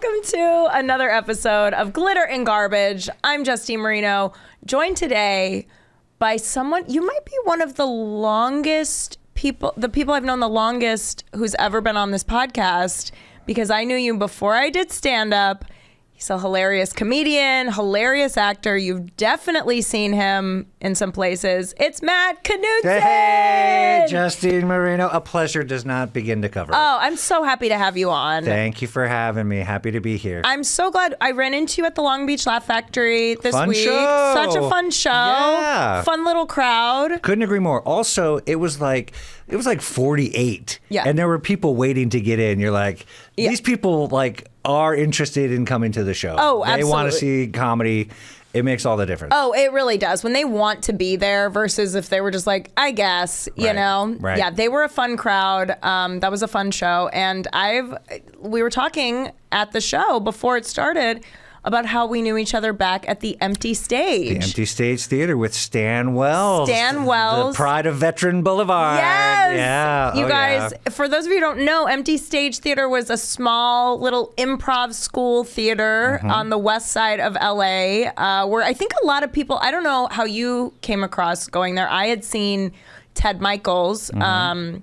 Welcome to another episode of Glitter and Garbage. I'm Justine Marino, joined today by someone, you might be one of the people I've known the longest who's ever been on this podcast, because I knew you before I did stand-up. He's a hilarious comedian, hilarious actor. You've definitely seen him in some places. It's Matt Knudsen. Hey, Justine Marino. A pleasure does not begin to cover. Oh, I'm so happy to have you on. Thank you for having me. Happy to be here. I'm so glad. I ran into you at the Long Beach Laugh Factory this Fun week. show. Such a fun show. Yeah. Fun little crowd. Couldn't agree more. Also, it was like 48. Yeah. And there were people waiting to get in. You're like, Yeah. these people are interested in coming to the show. Oh, They want to absolutely. see comedy. It makes all the difference. Oh, it really does. When they want to be there versus if they were just like, I guess, you Right, know? right. Yeah, they were a fun crowd. That was a fun show. And we were talking at the show before it started about how we knew each other back at the Empty Stage. The Empty Stage Theater with Stan Wells. Stan Wells. The pride of Veteran Boulevard. Yes. Yeah. You Oh, guys, yeah. for those of you who don't know, Empty Stage Theater was a small little improv school theater Mm-hmm. on the west side of LA, where I think a lot of people, I don't know how you came across going there. I had seen Ted Michaels. Mm-hmm.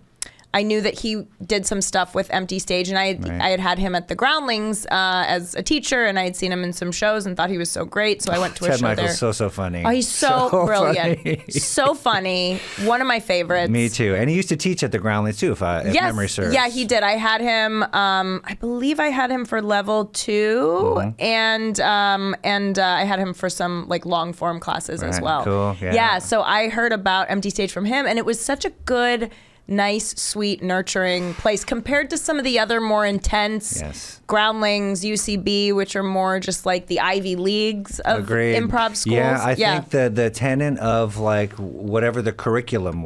I knew that he did some stuff with Empty Stage, and I had him at the Groundlings as a teacher, and I had seen him in some shows and thought he was so great, so I went to a Ted show Michaels there. so funny. Oh, he's so brilliant. funny. So funny. One of my favorites. Me too. And he used to teach at the Groundlings too, if memory serves. Yeah, he did. I had him. I believe I had him for level 2, and I had him for some long form classes as Right, well. cool, yeah. Yeah. So I heard about Empty Stage from him, and it was such a good, nice, sweet, nurturing place compared to some of the other more intense Yes. Groundlings, UCB, which are more just like the Ivy Leagues of Agreed. improv schools. Yeah, I think the tenet of whatever the curriculum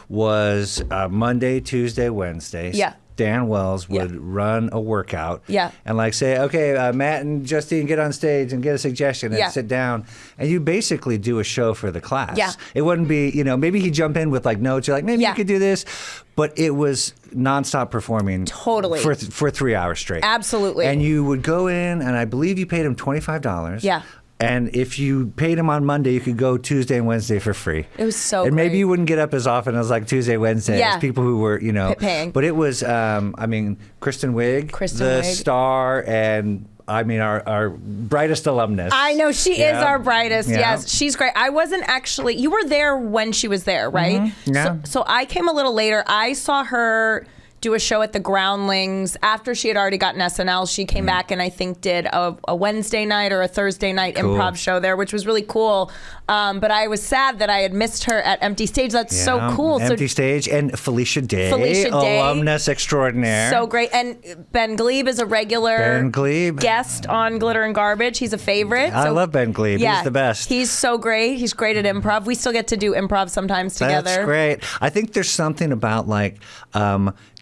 was Monday, Tuesday, Wednesday. Yeah. Dan Wells would run a workout. Yeah. And say, okay, Matt and Justine, get on stage and get a suggestion and sit down. And you basically do a show for the class. Yeah. It wouldn't be, maybe he'd jump in with notes. You're like, maybe you could do this. But it was nonstop performing. Totally. For 3 hours straight. Absolutely. And you would go in, and I believe you paid him $25. Yeah. And if you paid him on Monday, you could go Tuesday and Wednesday for free. It was so And maybe great. you wouldn't get up as often as Tuesday, Wednesday as people who were, paying. But it was, Kristen Wiig, Kristen the Wiig. star, and our brightest alumnus. I know, she is Yeah. our brightest. Yeah. Yes, she's great. I wasn't actually, you were there when she was there, right? Mm-hmm. Yeah. So I came a little later. I saw her do a show at the Groundlings after she had already gotten SNL. She came back and I think did a Wednesday night or a Thursday night improv show there, which was really cool. But I was sad that I had missed her at Empty Stage. That's so cool. Empty Stage. And Felicia Day, Day. alumnus extraordinaire. So great. And Ben Glebe is a regular Ben Glebe. guest on Glitter and Garbage. He's a favorite. I So- love Ben Glebe. Yeah, He's the best. He's so great. He's great at improv. We still get to do improv sometimes together. That's great. I think there's something about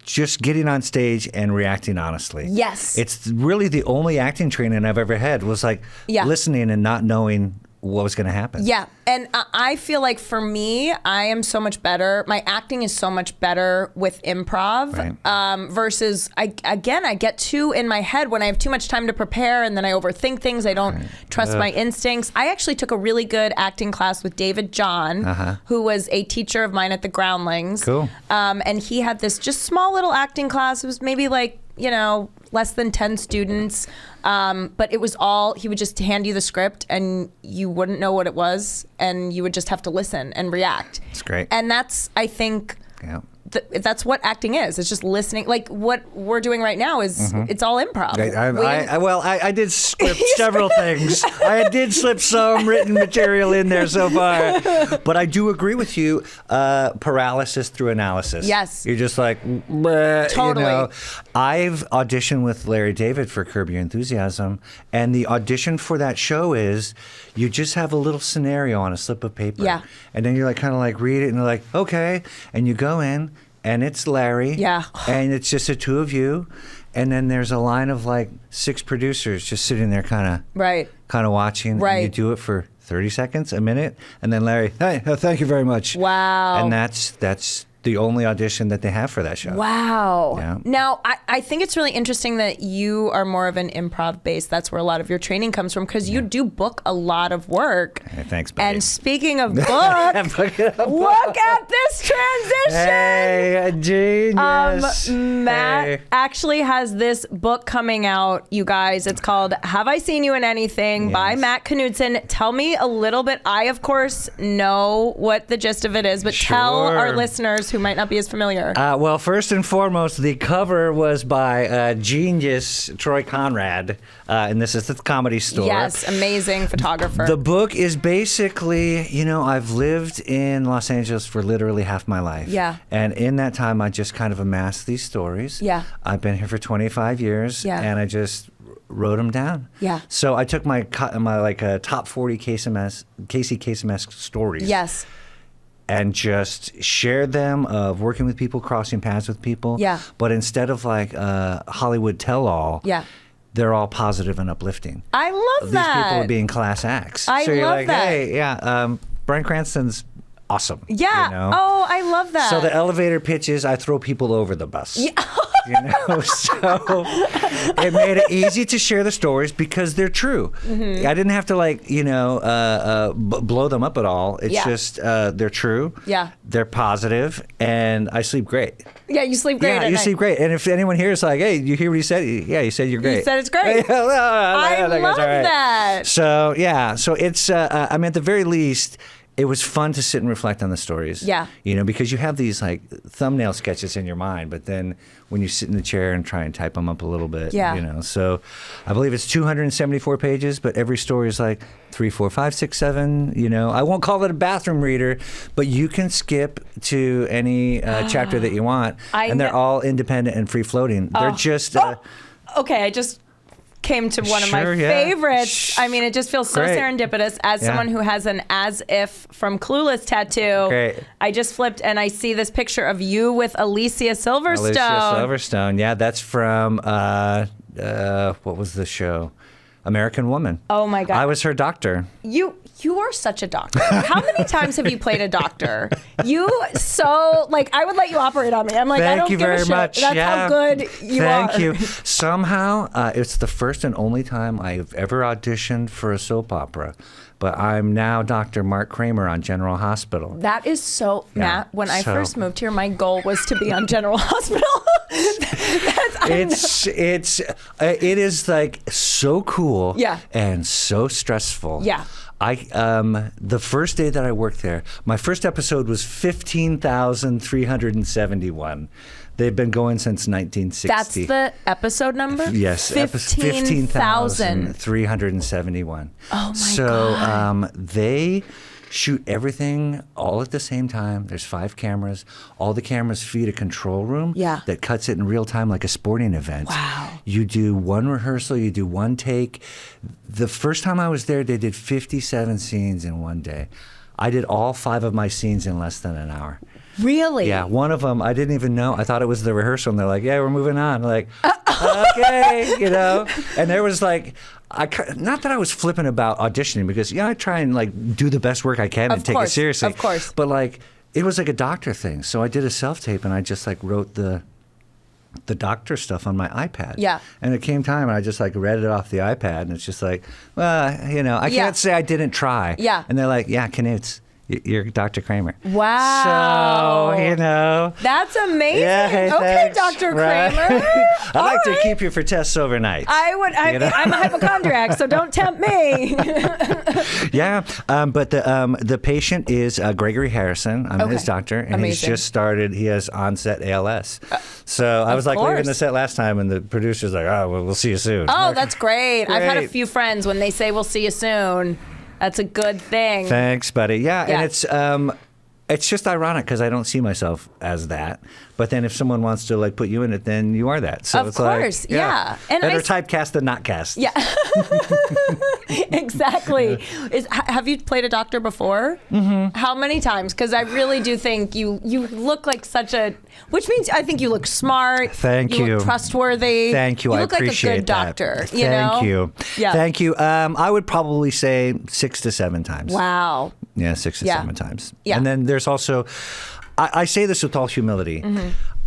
just getting on stage and reacting honestly. Yes. It's really the only acting training I've ever had was listening and not knowing what was going to happen. Yeah. And I feel like for me, I am so much better. My acting is so much better with improv versus, I get too in my head when I have too much time to prepare and then I overthink things. I don't trust my instincts. I actually took a really good acting class with David John, who was a teacher of mine at the Groundlings. Cool. And he had this just small little acting class. It was maybe less than 10 students. But it was he would just hand you the script and you wouldn't know what it was and you would just have to listen and react. It's great. And that's, I think, Yeah. that's what acting is. It's just listening. Like what we're doing right now is it's all improv. I did script several things. I did slip some written material in there so far. But I do agree with you, paralysis through analysis. Yes. You're just like, bleh, Totally. I've auditioned with Larry David for Curb Your Enthusiasm, and the audition for that show is you just have a little scenario on a slip of paper. Yeah. And then you're read it, and you're like, okay. And you go in, and it's Larry. Yeah. And it's just the two of you. And then there's a line of 6 producers just sitting there kind of watching. Right. And you do it for 30 seconds, a minute. And then Larry, hey, thank you very much. Wow. And that's the only audition that they have for that show. Wow. Yeah. Now, I think it's really interesting that you are more of an improv base. That's where a lot of your training comes from, because you do book a lot of work. Hey, thanks, buddy. And speaking of book, look at this transition. Hey, a genius. Matt actually has this book coming out, you guys. It's called Have I Seen You in Anything by Matt Knudsen. Tell me a little bit. I, of course, know what the gist of it is, but tell our listeners who might not be as familiar. Well, first and foremost, the cover was by genius Troy Conrad, and this is the Comedy Store. Yes, amazing photographer. The book is basically, I've lived in Los Angeles for literally half my life. Yeah. And in that time, I just kind of amassed these stories. Yeah. I've been here for 25 years, and I just wrote them down. Yeah. So I took my top 40 Casey Kasem-esque stories. Yes. And just shared them of working with people, crossing paths with people. Yeah. But instead of like Hollywood tell-all, they're all positive and uplifting. I love that. These people are being class acts. I so you're love like, that. hey, Bryan Cranston's awesome. Yeah. Oh, I love that. So the elevator pitches, I throw people over the bus. Yeah. So it made it easy to share the stories because they're true. I didn't have to blow them up at all. It's just they're true. Yeah. They're positive, and I sleep great. Yeah, you sleep great. Yeah, you sleep great. And if anyone here is like, hey, you hear what he said? Yeah, he said you're great. You said it's great. I love that. So it's at the very least, it was fun to sit and reflect on the stories. Yeah. Because you have these like thumbnail sketches in your mind, but then when you sit in the chair and try and type them up a little bit, So I believe it's 274 pages, but every story is like 3, 4, 5, 6, 7. I won't call it a bathroom reader, but you can skip to any chapter that you want, and they're all independent and free floating. They're just. Okay, I just came to one of my favorites. I mean, it just feels so serendipitous. As someone who has an As If from Clueless tattoo, I just flipped and I see this picture of you with Alicia Silverstone. Alicia Silverstone, yeah, that's from what was the show? American Woman. Oh my God. I was her doctor. You are such a doctor. How many times have you played a doctor? I would let you operate on me. I'm like, I don't give a shit. Much. That's how good you are. Thank you. Somehow, it's the first and only time I've ever auditioned for a soap opera. But I'm now Dr. Mark Kramer on General Hospital. That is so, Matt, when I first moved here, my goal was to be on General Hospital. It is like so cool and so stressful. Yeah. The first day that I worked there, my first episode was 15,371. They've been going since 1960. That's the episode number? Yes, 15,371. Oh my God. So they shoot everything all at the same time. There's 5 cameras. All the cameras feed a control room that cuts it in real time like a sporting event. Wow. You do one rehearsal, you do one take. The first time I was there, they did 57 scenes in one day. I did all 5 of my scenes in less than an hour. Really? Yeah, one of them I didn't even know. I thought it was the rehearsal, and they're like, "Yeah, we're moving on." I'm like, okay, And there was like, not that I was flippant about auditioning because I try and like do the best work I can and take it seriously. Of course. But like, it was like a doctor thing. So I did a self-tape, and I just like wrote the doctor stuff on my iPad. Yeah. And it came time, and I just like read it off the iPad, and it's just like, well, I can't say I didn't try. Yeah. And they're like, yeah, Knudsen. You're Dr. Kramer. Wow. So, That's amazing. Yeah, hey, okay, thanks. Dr. Kramer. I'd like to keep you for tests overnight. I'm a hypochondriac, so don't tempt me. Yeah, but the patient is Gregory Harrison. I'm his doctor, and he's just started. He has onset ALS. So I was like leaving the set last time, and the producer's like, "Oh, well, we'll see you soon." Oh, that's great. I've had a few friends when they say we'll see you soon. That's a good thing. Thanks, buddy. Yeah. And it's just ironic because I don't see myself as that. But then if someone wants to like put you in it, then you are that. So of course, like, yeah. And better typecast than not cast. Yeah. Exactly. Have you played a doctor before? Mm-hmm. How many times? Because I really do think you look like which means I think you look smart. Thank you. You look trustworthy. Thank you. You look I appreciate like a good doctor. That. Thank you. Yeah. Thank you. I would probably say 6 to 7 times. Wow. Yeah, 6 to 7 times. Yeah. And then there's also, I say this with all humility.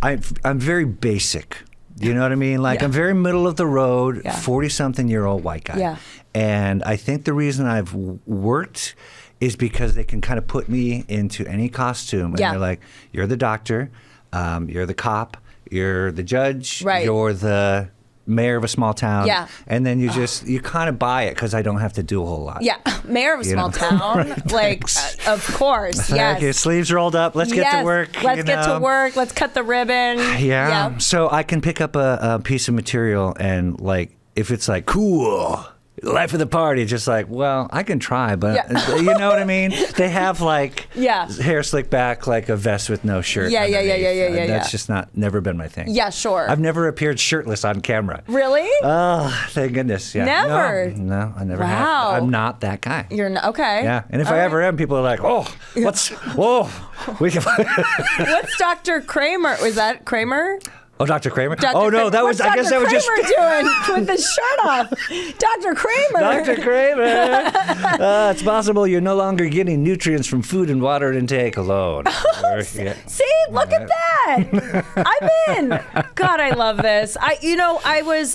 I'm very basic. You know what I mean? Like, I'm very middle of the road, 40-something-year-old white guy. Yeah. And I think the reason I've worked is because they can kind of put me into any costume. And they're like, you're the doctor, you're the cop, you're the judge, you're the mayor of a small town. Yeah. And then you kind of buy it because I don't have to do a whole lot. Yeah. Mayor of a small town. Like, of course. Yes. Your sleeves rolled up. Let's get to work. Let's get to work. Let's cut the ribbon. Yeah. So I can pick up a piece of material and, like, if it's like, cool, life of the party, just like, well, I can try, but you know what I mean? They have, like, hair slicked back, like a vest with no shirt. Yeah. That's just never been my thing. Yeah, sure. I've never appeared shirtless on camera. Really? Oh, thank goodness. Yeah. Never? No, I never have. I'm not that guy. You're not, okay. Yeah, and if I ever am, people are like, we can. What's Dr. Kramer? Was that Kramer? Oh, Dr. Kramer? That was. I guess that was just. What's Dr. Kramer doing with his shirt off? Dr. Kramer. Dr. Kramer. It's possible you're no longer getting nutrients from food and water intake alone. See, look at that. I'm in. God, I love this. I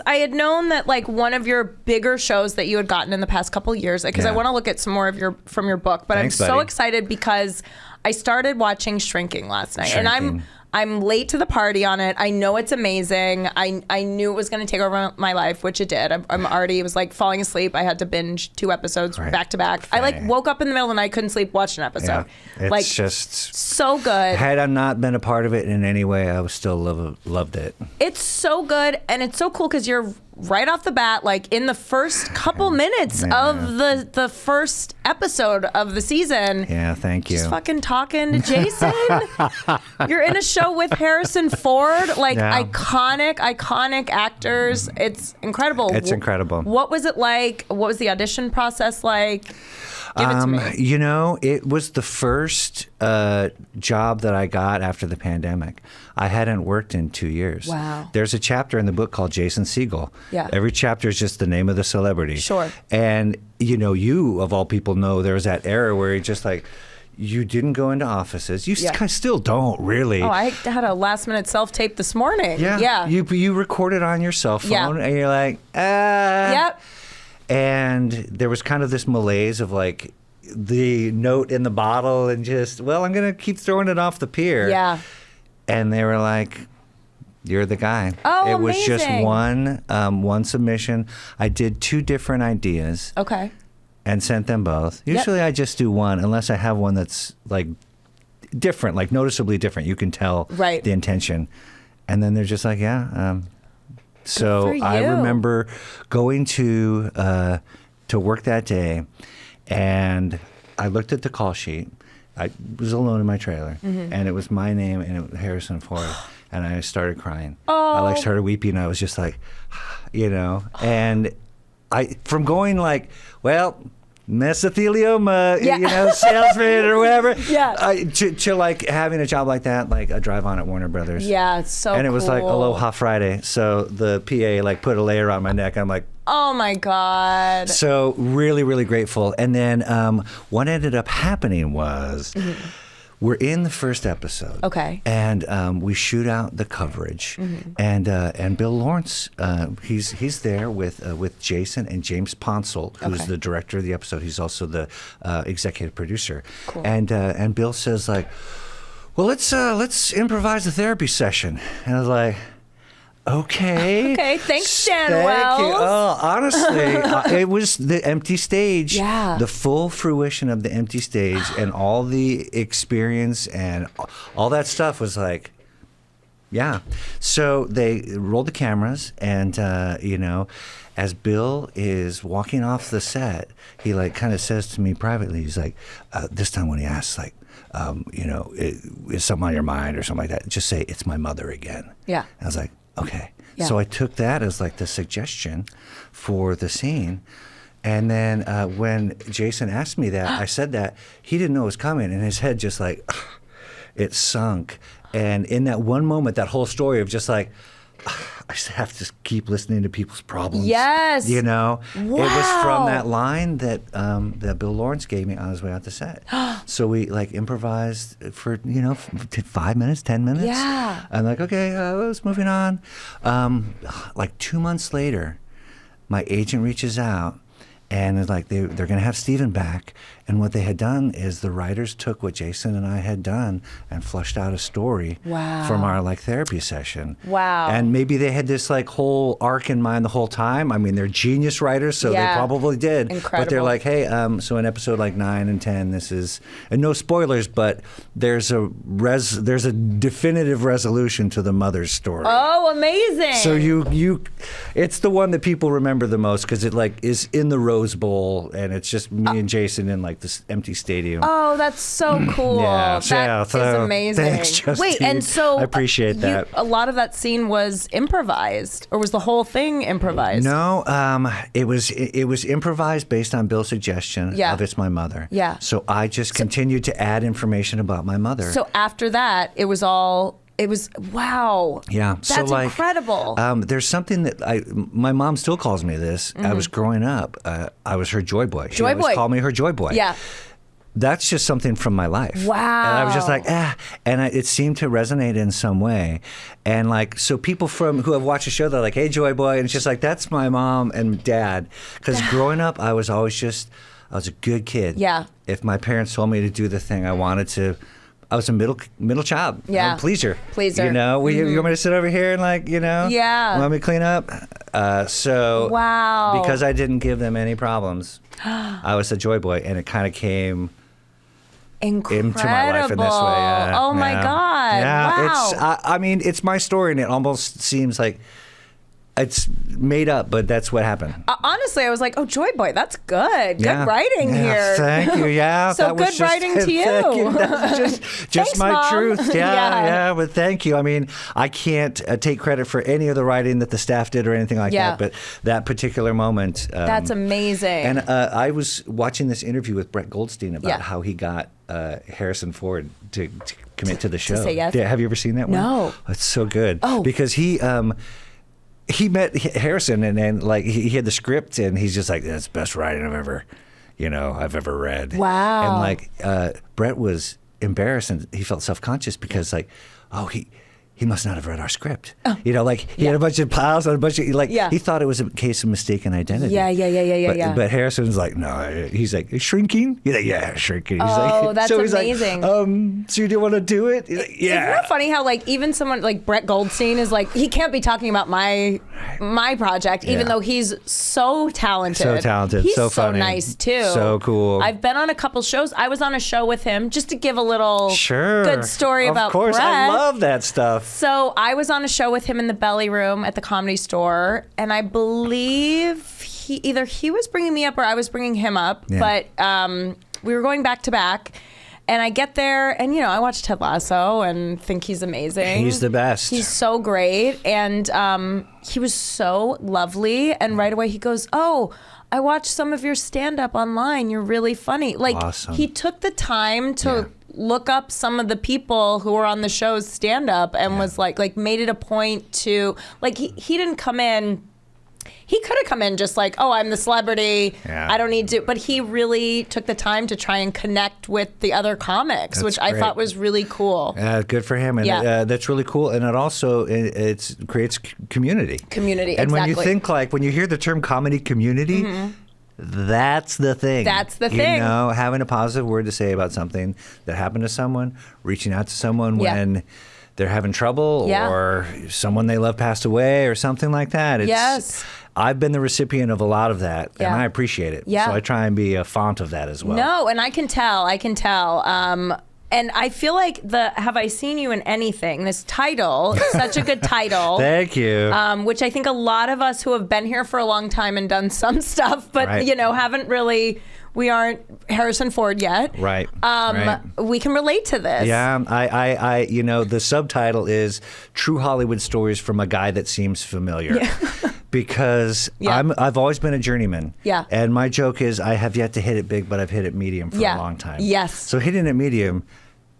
had known that, like, one of your bigger shows that you had gotten in the past couple years, because I want to look at some more of from your book, but I'm so excited because I started watching Shrinking last night, and I'm late to the party on it. I know it's amazing. I knew it was going to take over my life, which it did. I'm already, it was like falling asleep. I had to binge 2 episodes back to back. I woke up in the middle of the night, couldn't sleep, watched an episode. Yeah, it's just so good. Had I not been a part of it in any way, I would still loved it. It's so good, and it's so cool because you're right off the bat, like in the first couple minutes of the first episode of the season. Yeah, thank you. Just fucking talking to Jason. You're in a show with Harrison Ford, like iconic actors. It's incredible. It's incredible. What was it like? What was the audition process like? Give it to me. You know, it was the first job that I got after the pandemic. I hadn't worked in 2 years. Wow. There's a chapter in the book called Jason Segel. Yeah. Every chapter is just the name of the celebrity. Sure. And, you, of all people, know there was that era where you just like, you didn't go into offices. You still don't, really. Oh, I had a last-minute self-tape this morning. Yeah. You recorded on your cell phone, and you're like, Yep. And there was kind of this malaise of, like, the note in the bottle and just, well, I'm going to keep throwing it off the pier. Yeah. And they were like, you're the guy. Oh, it was just amazing. one submission. I did 2 different ideas. Okay. And sent them both. Usually I just do one, unless I have one that's, like, different, like noticeably different. You can tell the intention. And then they're just like, So I remember going to work that day, and I looked at the call sheet. I was alone in my trailer, and it was my name, and it was Harrison Ford, and I started crying. Oh. I started weeping. I was just like, and from going like, well, mesothelioma, salesman or whatever. To like having a job like that, like a drive on at Warner Brothers. Yeah, it's so And it was like Aloha Friday. So the PA like put a layer on my neck. I'm like, oh my God. So really, really grateful. And then what ended up happening was we're in the first episode. Okay. And we shoot out the coverage. And Bill Lawrence, he's there with Jason and James Ponsel, who's the director of the episode. He's also the executive producer. Cool. And Bill says like, well, let's improvise a therapy session. And I was like, okay. Okay, thanks, Stan Wells. Thank you. Oh, honestly, it was the empty stage. Yeah. The full fruition of the empty stage and all the experience and all that stuff was like, yeah. So they rolled the cameras, and as Bill is walking off the set, he like kind of says to me privately, he's like, this time when he asks like, is something on your mind or something like that, just say, it's my mother again. Yeah. And I was like, okay. Yeah. So I took that as like the suggestion for the scene. And then when Jason asked me that, I said that. He didn't know it was coming, and his head just like, it sunk. And in that one moment, that whole story of just like, I just have to keep listening to people's problems. Yes. You know? Wow. It was from that line that Bill Lawrence gave me on his way out the set. So we like improvised for, 5 minutes, 10 minutes. Yeah. I'm like, okay, let's moving on. Like 2 months later, my agent reaches out and it's like they're going to have Steven back. And what they had done is the writers took what Jason and I had done and flushed out a story from our like therapy session. Wow. And maybe they had this like whole arc in mind the whole time. I mean, they're genius writers, so they probably did. Incredible. But they're like, hey, so in episode like 9 and 10, this is, and no spoilers, but there's a definitive resolution to the mother's story. Oh, amazing. So it's the one that people remember the most because it like is in the Rose Bowl and it's just me and Jason in like this empty stadium. Oh, that's so cool. That is amazing. Thanks, Justine. Wait, and so I appreciate that. A lot of that scene was improvised, or was the whole thing improvised? No, it was improvised based on Bill's suggestion of It's My Mother. Yeah. So I just continued to add information about my mother. So after that, it was wow. Yeah. That's so like, incredible. There's something that my mom still calls me this. I was growing up. I was her joy boy. She always called me her joy boy. Yeah. That's just something from my life. Wow. And I was just like, and it seemed to resonate in some way. And like, so people who have watched the show, they're like, hey, Joy Boy. And it's just like, that's my mom and dad. Because growing up, I was always I was a good kid. Yeah. If my parents told me to do the thing I wanted to, I was a middle child. Yeah. Pleaser. Pleaser. You want me to sit over here and like, Yeah. want me to clean up? Wow. Because I didn't give them any problems, I was a joy boy, and it kind of came incredible. into my life in this way. Yeah, oh my God. Yeah, Wow. I mean, it's my story, and it almost seems like it's made up, but that's what happened. Honestly, I was like, oh, Joy Boy, that's good. Good writing here. Thank you. Yeah. So that good writing to you. Thank you. That's just Thanks, my Mom. truth. Yeah. But thank you. I mean, I can't take credit for any of the writing that the staff did or anything like that, but that particular moment. That's amazing. And I was watching this interview with Brett Goldstein about how he got Harrison Ford to commit to the show. To say yes. Have you ever seen that one? No. It's so good. Oh. Because he met Harrison and like he had the script and he's just like, that's the best writing I've ever read. Wow. And like Brett was embarrassed and he felt self-conscious because like, oh, he must not have read our script. Oh. Like he had a bunch of piles and a bunch of he thought it was a case of mistaken identity. Yeah. But Harrison's like, no. He's like, shrinking? He's like, yeah, shrinking. He's that's amazing. Like, so you do want to do it? He's like, yeah. Isn't it funny how like even someone like Brett Goldstein is like, he can't be talking about my project, even though he's so talented. He's so funny. Nice too. So cool. I've been on a couple shows. I was on a show with him just to give a little good story about Brett. Of course, I love that stuff. So I was on a show with him in the Belly Room at the Comedy Store, and I believe he was bringing me up or I was bringing him up, but we were going back to back. And I get there, and I watch Ted Lasso and think he's amazing. He's the best. He's so great, and he was so lovely. And right away he goes, "Oh, I watched some of your stand-up online. You're really funny." Like awesome. He took the time to look up some of the people who were on the show's stand-up and was like made it a point to like he didn't come in. He could have come in just like, oh, I'm the celebrity. Yeah. I don't need to. But he really took the time to try and connect with the other comics, which I thought was really cool. Good for him. And that's really cool. And it also it creates community. And when you think when you hear the term comedy community, that's the thing. That's the thing. Having a positive word to say about something that happened to someone, reaching out to someone when they're having trouble or someone they love passed away or something like that. I've been the recipient of a lot of that, and I appreciate it. So I try and be a font of that as well. No, and I can tell. And I feel like Have I Seen You in Anything? This title, such a good title. Thank you. Which I think a lot of us who have been here for a long time and done some stuff, but haven't really. We aren't Harrison Ford yet. Right. We can relate to this. Yeah. I the subtitle is True Hollywood Stories from a Guy That Seems Familiar. Yeah. Because I've always been a journeyman. Yeah. And my joke is I have yet to hit it big, but I've hit it medium for a long time. Yes. So hitting it medium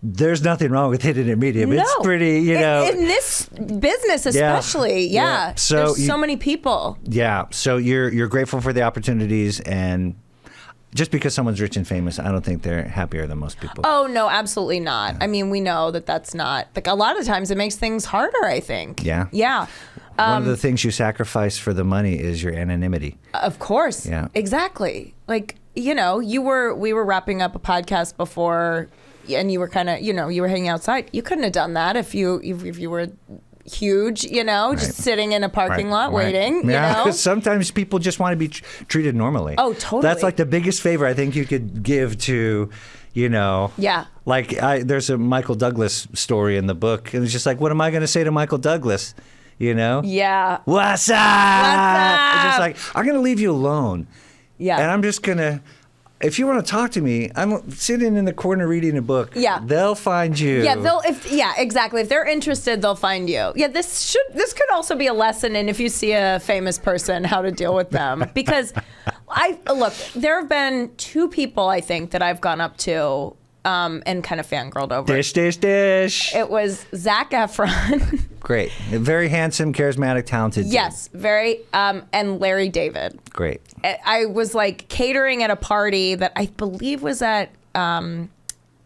there's nothing wrong with hitting a medium. No. It's pretty, you know. In this business especially, yeah. So there's so many people. Yeah, so you're grateful for the opportunities, and just because someone's rich and famous, I don't think they're happier than most people. Oh, no, absolutely not. I mean, we know that that's not, like, a lot of times it makes things harder, I think. Yeah. Yeah. One of the things you sacrifice for the money is your anonymity. Of course. Yeah. Exactly. Like, you know, we were wrapping up a podcast before, and you were kind of, you know, you were hanging outside. You couldn't have done that if you were huge, you know, just sitting in a parking lot waiting, you know? Sometimes people just want to be treated normally. Oh, totally. That's like the biggest favor I think you could give to, you know. Yeah. Like there's a Michael Douglas story in the book, and it's just like, what am I going to say to Michael Douglas? You know? Yeah. What's up? It's just like, I'm going to leave you alone. Yeah. And I'm just going to, if you want to talk to me, I'm sitting in the corner reading a book. Yeah. They'll find you. Yeah, exactly. If they're interested, they'll find you. Yeah, this could also be a lesson in, if you see a famous person, how to deal with them. Because there have been 2 people, I think, that I've gone up to and kind of fangirled over. Dish. It was Zac Efron. Great. Very handsome, charismatic, talented. Yes, very. And Larry David. Great. I was like catering at a party that I believe was at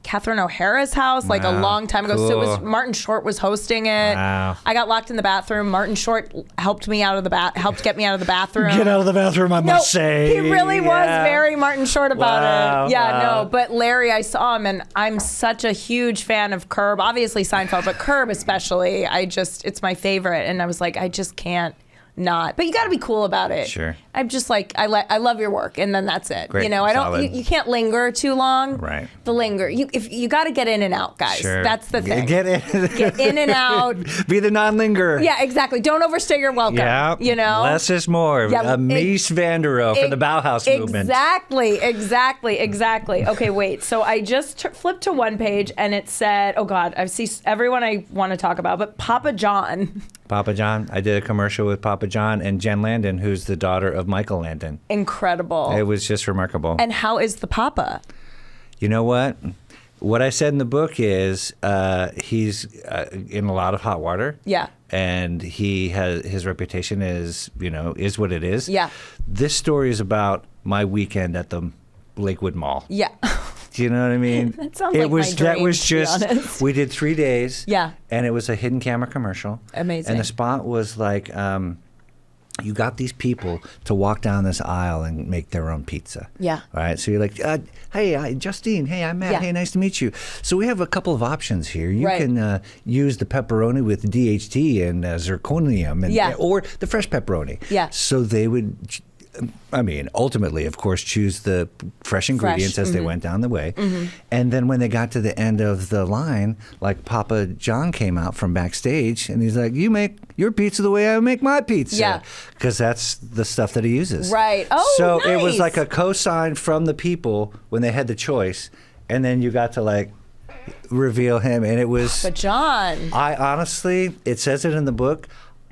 Catherine O'Hara's house like a long time ago. Cool. So it was Martin Short was hosting it. Wow. I got locked in the bathroom. Martin Short helped get me out of the bathroom. Get out of the bathroom, I must say. He really was very Martin Short about it. Yeah, wow. no. But Larry, I saw him, and I'm such a huge fan of Curb. Obviously Seinfeld, but Curb especially. It's my favorite. And I was like, I just can't not. But you got to be cool about it. Sure. I'm just like, I love your work, and then that's it. Great. You know, you can't linger too long. Right. You got to get in and out, guys. Sure. That's the thing. Get in and out. Be the non-lingerer. Yeah, exactly. Don't overstay your welcome. Yeah. You know? Less is more. Yeah, Mies van der Rohe for the Bauhaus movement. Exactly. Okay, wait. So I just flipped to one page, and it said, oh God, I see everyone I want to talk about, but Papa John. Papa John. I did a commercial with Papa John and Jen Landon, who's the daughter of Michael Landon. Incredible. It was just remarkable. And how is the Papa? You know what? What I said in the book is he's in a lot of hot water. Yeah. And his reputation is what it is. Yeah. This story is about my weekend at the Lakewood Mall. Yeah. Do you know what I mean? That sounds like my dream, that was just, to be honest. We did 3 days. Yeah. And it was a hidden camera commercial. Amazing. And the spot was like, you got these people to walk down this aisle and make their own pizza. Yeah. Right? So you're like, hey, Justine. Hey, I'm Matt. Yeah. Hey, nice to meet you. So we have a couple of options here. You Right. can use the pepperoni with DHT and zirconium or the fresh pepperoni. Yeah. So they would... ultimately, of course, choose the fresh ingredients as they went down the way. Mm-hmm. And then when they got to the end of the line, like Papa John came out from backstage and he's like, you make your pizza the way I make my pizza. Yeah. Because that's the stuff that he uses. Right. Oh, so nice. It was like a cosign from the people when they had the choice. And then you got to like reveal him. And it was... Papa John. I honestly, it says it in the book,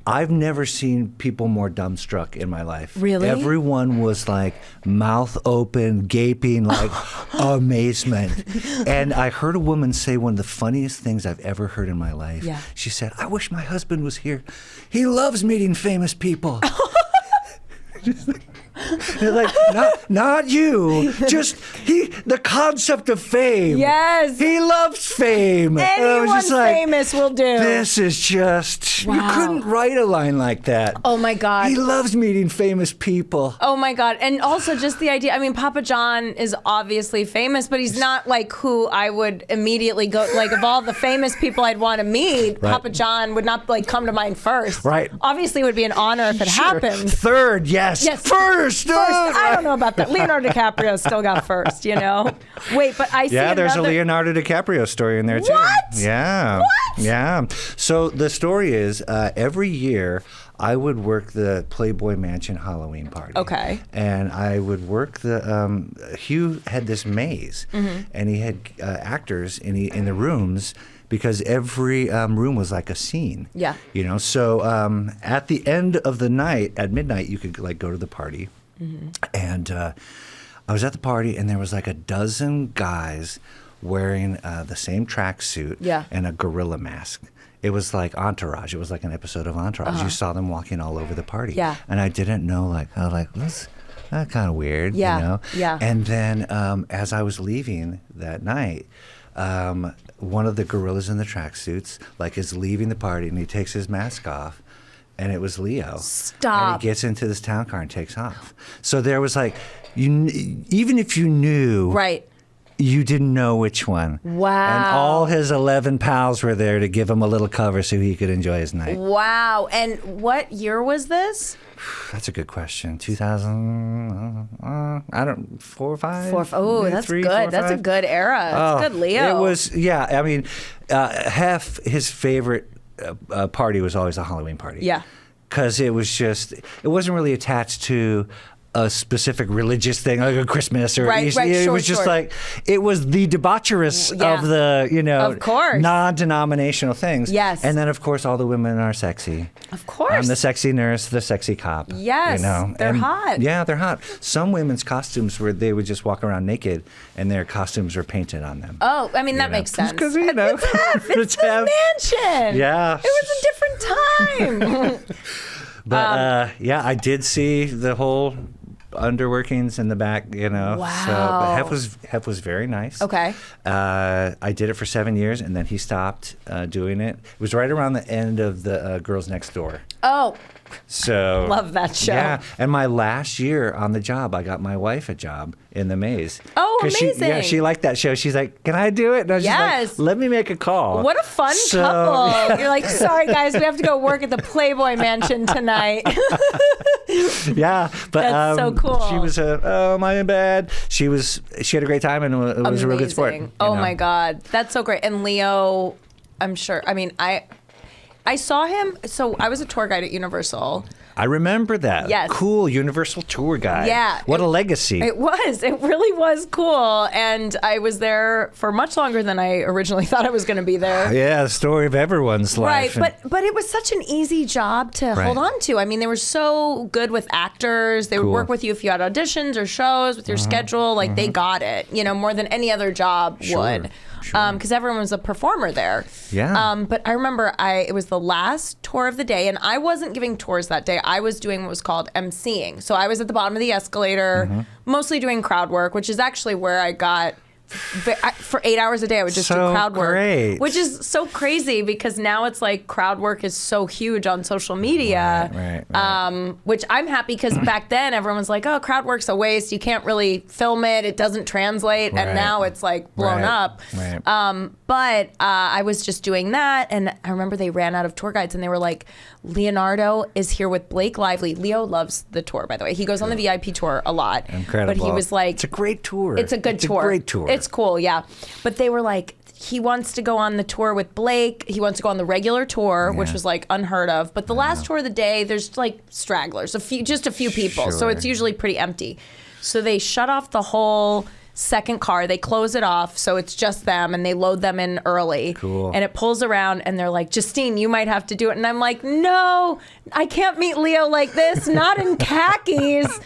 I've never seen people more dumbstruck in my life. Really? Everyone was like mouth open, gaping, like amazement. And I heard a woman say one of the funniest things I've ever heard in my life. Yeah. She said, I wish my husband was here. He loves meeting famous people. Just like, not you. Just the concept of fame. Yes. He loves fame. Anyone famous will do. This is just, you couldn't write a line like that. Oh my God. He loves meeting famous people. Oh my God. And also just the idea, Papa John is obviously famous, but he's not like who I would immediately go, like of all the famous people I'd want to meet, Right. Papa John would not like come to mind first. Right. Obviously it would be an honor if it happened. Third, yes. First. I don't know about that. Leonardo DiCaprio still got first, you know? Wait, but I see there's a another... Leonardo DiCaprio story in there too. What? Yeah. What? Yeah. So the story is every year I would work the Playboy Mansion Halloween party. Okay. And I would work Hugh had this maze, and he had actors in the rooms, because every room was like a scene. Yeah. So at the end of the night, at midnight, you could like go to the party. Mm-hmm. And I was at the party, and there was like a dozen guys wearing the same tracksuit and a gorilla mask. It was like Entourage. It was like an episode of Entourage. You saw them walking all over the party. Yeah. And I didn't know, I was like, that's kind of weird, Yeah. you know? Yeah. And then as I was leaving that night, one of the gorillas in the tracksuits, is leaving the party, and he takes his mask off. And it was Leo. Stop. And he gets into this town car and takes off. So there was even if you knew, right, you didn't know which one. Wow. And all his 11 pals were there to give him a little cover so he could enjoy his night. Wow. And what year was this? That's a good question. 2000, 4 or 5? Oh, maybe that's 3, good. 4 or That's a 5? good era. That's good, Leo. It was, I mean, half his favorite party was always a Halloween party. Yeah. Because it wasn't really attached to a specific religious thing, like a Christmas or Easter. It was just it was the debaucherous of the, of course, non-denominational things. Yes. And then, of course, all the women are sexy. Of course. I'm the sexy nurse, the sexy cop. Yes. They're hot. Yeah, they're hot. Some women's costumes they would just walk around naked and their costumes were painted on them. Oh, I mean, that makes sense. Because, it's the mansion. Yeah. It was a different time. But, I did see the whole underworkings in the back, Wow. So, but Hef was very nice. Okay. I did it for 7 years, and then he stopped doing it. It was right around the end of the Girls Next Door. Oh. So love that show. Yeah, and my last year on the job, I got my wife a job in the maze. Oh, amazing! She liked that show. She's like, "Can I do it?" And I was just like, "Let me make a call." What a fun couple! Yeah. You're like, "Sorry guys, we have to go work at the Playboy Mansion tonight." Yeah, but that's so cool. She was am I in bed? She had a great time, and it was a real good sport. Oh my God, that's so great. And Leo, I'm sure. I mean, I saw him. So I was a tour guide at Universal. I remember that. Yes. Cool Universal tour guide. Yeah. What a legacy. It was. It really was cool. And I was there for much longer than I originally thought I was going to be there. Yeah, the story of everyone's life. Right. But it was such an easy job to hold on to. I mean, they were so good with actors. They would work with you if you had auditions or shows with your schedule. Like they got it, more than any other job would. Because everyone was a performer there. Yeah. But I remember it was the last tour of the day, and I wasn't giving tours that day. I was doing what was called emceeing. So I was at the bottom of the escalator, mostly doing crowd work, which is actually where I got. For 8 hours a day, I would just do crowd work, which is so crazy because now it's like crowd work is so huge on social media. Right. Which I'm happy because back then everyone was like, "Oh, crowd work's a waste. You can't really film it. It doesn't translate." And now it's like blown up. Right. But I was just doing that, and I remember they ran out of tour guides, and they were like, "Leonardo is here with Blake Lively." Leo loves the tour, by the way. He goes on the VIP tour a lot. Incredible. But he was like, "It's a great tour. It's a good tour. It's a great tour. It's cool, yeah." But they were like, he wants to go on the tour with Blake. He wants to go on the regular tour, which was like unheard of. But the last tour of the day, there's like stragglers, just a few people. So it's usually pretty empty. So they shut off the whole second car. They close it off, so it's just them, and they load them in early. Cool. And it pulls around, and they're like, "Justine, you might have to do it." And I'm like, "No, I can't meet Leo like this, not in khakis."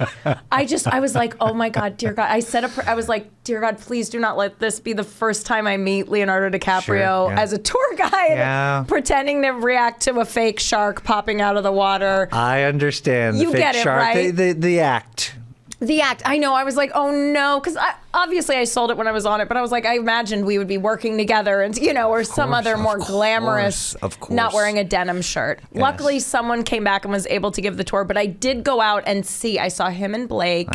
I was like, "Oh my God, dear God." I was like, "Dear God, please do not let this be the first time I meet Leonardo DiCaprio as a tour guide, pretending to react to a fake shark popping out of the water." I understand. You the fake get it, shark, right? The act. The act. I know. I was like, "Oh no," because obviously I sold it when I was on it, but I was like, I imagined we would be working together, and or some other more glamorous, not wearing a denim shirt. Yes. Luckily, someone came back and was able to give the tour, but I did go out and see. I saw him and Blake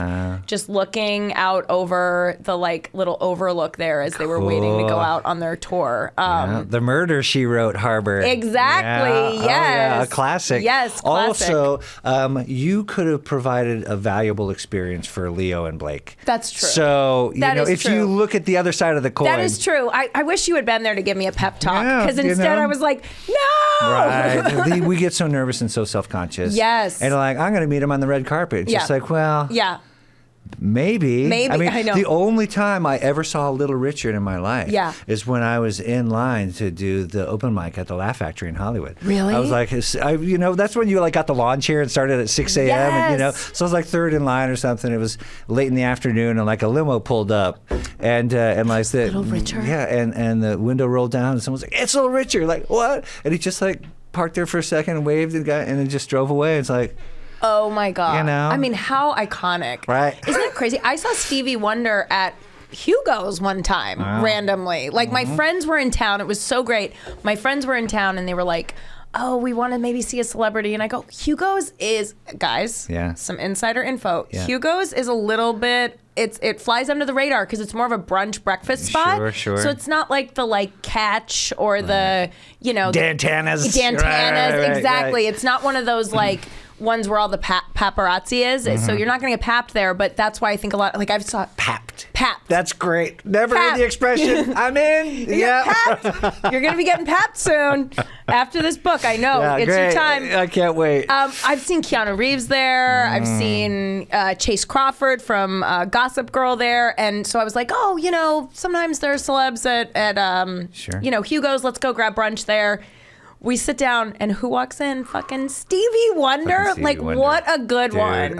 just looking out over the little overlook there as they were waiting to go out on their tour. The Murder, She Wrote harbor. Exactly. Yes. A classic. Yes. Classic. Also, you could have provided a valuable experience for Leo and Blake. That's true. So, if you look at the other side of the coin. That is true. I wish you had been there to give me a pep talk, because instead I was like, "No!" Right. We get so nervous and so self-conscious. Yes. And I'm going to meet him on the red carpet. It's just like, well. Yeah. Maybe. I mean, I know. the only time I ever saw Little Richard in my life is when I was in line to do the open mic at the Laugh Factory in Hollywood. Really? I was like, that's when you like got the lawn chair and started at 6 a.m. Yes. And, so I was like third in line or something. It was late in the afternoon and like a limo pulled up and like the Little Richard. Yeah, and the window rolled down and someone was like, "It's Little Richard." Like, what? And he just like parked there for a second and waved and then just drove away. It's like, oh my God. You know? I mean, how iconic. Right. Isn't that crazy? I saw Stevie Wonder at Hugo's one time randomly. Like my friends were in town. It was so great. My friends were in town and they were like, oh, we want to maybe see a celebrity. And I go, Hugo's is, guys, some insider info. Yeah. Hugo's is a little bit, it flies under the radar because it's more of a brunch breakfast spot. Sure. So it's not like the Catch or the, Dantanas. Dantanas, exactly. Right. It's not one of those ones where all the paparazzi is. So you're not going to get papped there, but that's why I think a lot, I've saw Papped. Papped. That's great. Never heard the expression. I'm in. Papped. You're going to be getting papped soon after this book. I know. It's great. your time. I can't wait. I've seen Keanu Reeves there. I've seen Chase Crawford from Gossip Girl there. And so I was like, sometimes there are celebs at Hugo's. Let's go grab brunch there. We sit down, and who walks in? Fucking Stevie Wonder. Wonder. What a good one.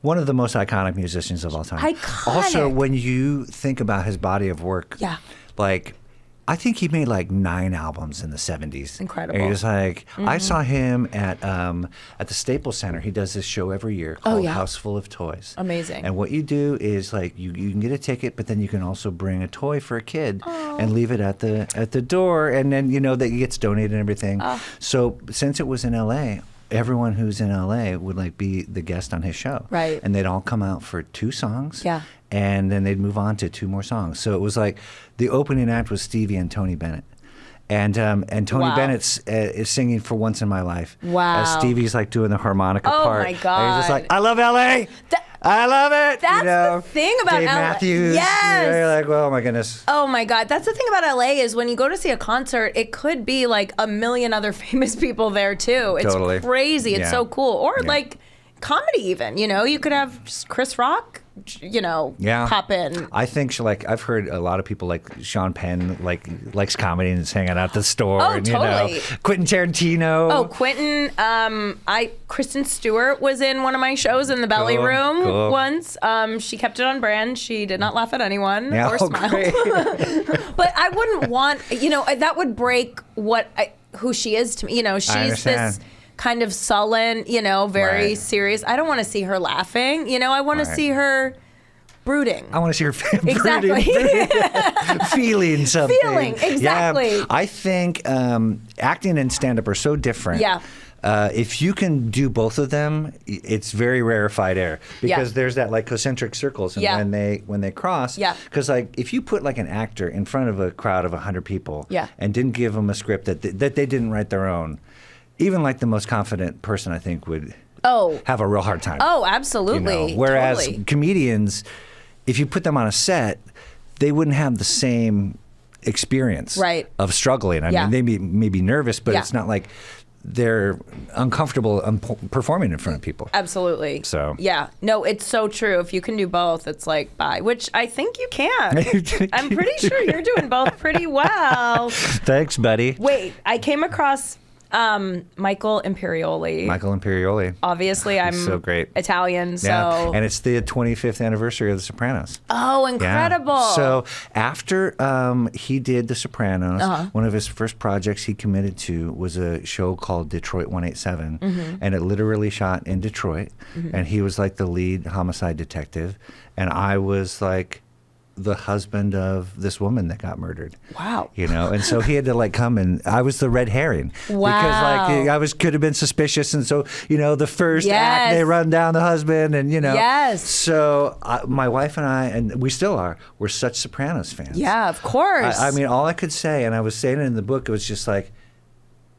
One of the most iconic musicians of all time. Iconic. Also, when you think about his body of work, I think he made 9 albums in the 70s. Incredible. And he was like, I saw him at the Staples Center. He does this show every year called House Full of Toys. Amazing. And what you do is you can get a ticket, but then you can also bring a toy for a kid and leave it at the door, and then that gets donated and everything. So since it was in LA, everyone who's in LA would be the guest on his show. Right. And they'd all come out for 2 songs. Yeah. And then they'd move on to 2 more songs. So it was the opening act was Stevie and Tony Bennett. And Tony Bennett's is singing For Once in My Life. Wow. As Stevie's doing the harmonica part. Oh my God. And he's just I love LA. I love it. That's the thing about Dave LA. Matthews. Yes. You're like, oh my goodness. Oh my God. That's the thing about LA is when you go to see a concert, it could be a million other famous people there too. It's Totally. crazy. It's so cool. Or comedy even, you could have just Chris Rock, pop in. I think I've heard a lot of people Sean Penn likes comedy and is hanging out at the store. Oh, and, totally. Quentin Tarantino. Oh, Quentin. Kristen Stewart was in one of my shows in the Belly Room once. She kept it on brand. She did not laugh at anyone or smile. But I wouldn't want, that would break who she is to me. She's this kind of sullen, very serious. I don't want to see her laughing. I want to see her brooding. I want to see her exactly. feeling something. Feeling, exactly. Yeah, I think acting and stand-up are so different. Yeah. If you can do both of them, it's very rarefied air because there's that concentric circles, and when they cross, because if you put an actor in front of a crowd of 100 people, and didn't give them a script that they didn't write their own, even the most confident person I think would have a real hard time. Oh, absolutely. Whereas comedians, if you put them on a set, they wouldn't have the same experience of struggling. I mean, they may be nervous, but it's not like they're uncomfortable performing in front of people. Absolutely. So yeah, no, it's so true. If you can do both, it's bye. Which I think you can. I'm pretty sure you're doing both pretty well. Thanks, buddy. Wait, I came across Michael Imperioli. Obviously, I'm so great. Italian, so and it's the 25th anniversary of The Sopranos. Oh, incredible! Yeah. So after he did The Sopranos, one of his first projects he committed to was a show called Detroit 187, and it literally shot in Detroit, and he was the lead homicide detective, and I was the husband of this woman that got murdered. Wow. And so he had to come and I was the red herring. Wow. Because could have been suspicious, and so the first act they run down the husband, and Yes. So my wife and I, and we still are, we're such Sopranos fans. Yeah, of course. I mean, all I could say, and I was saying it in the book, it was just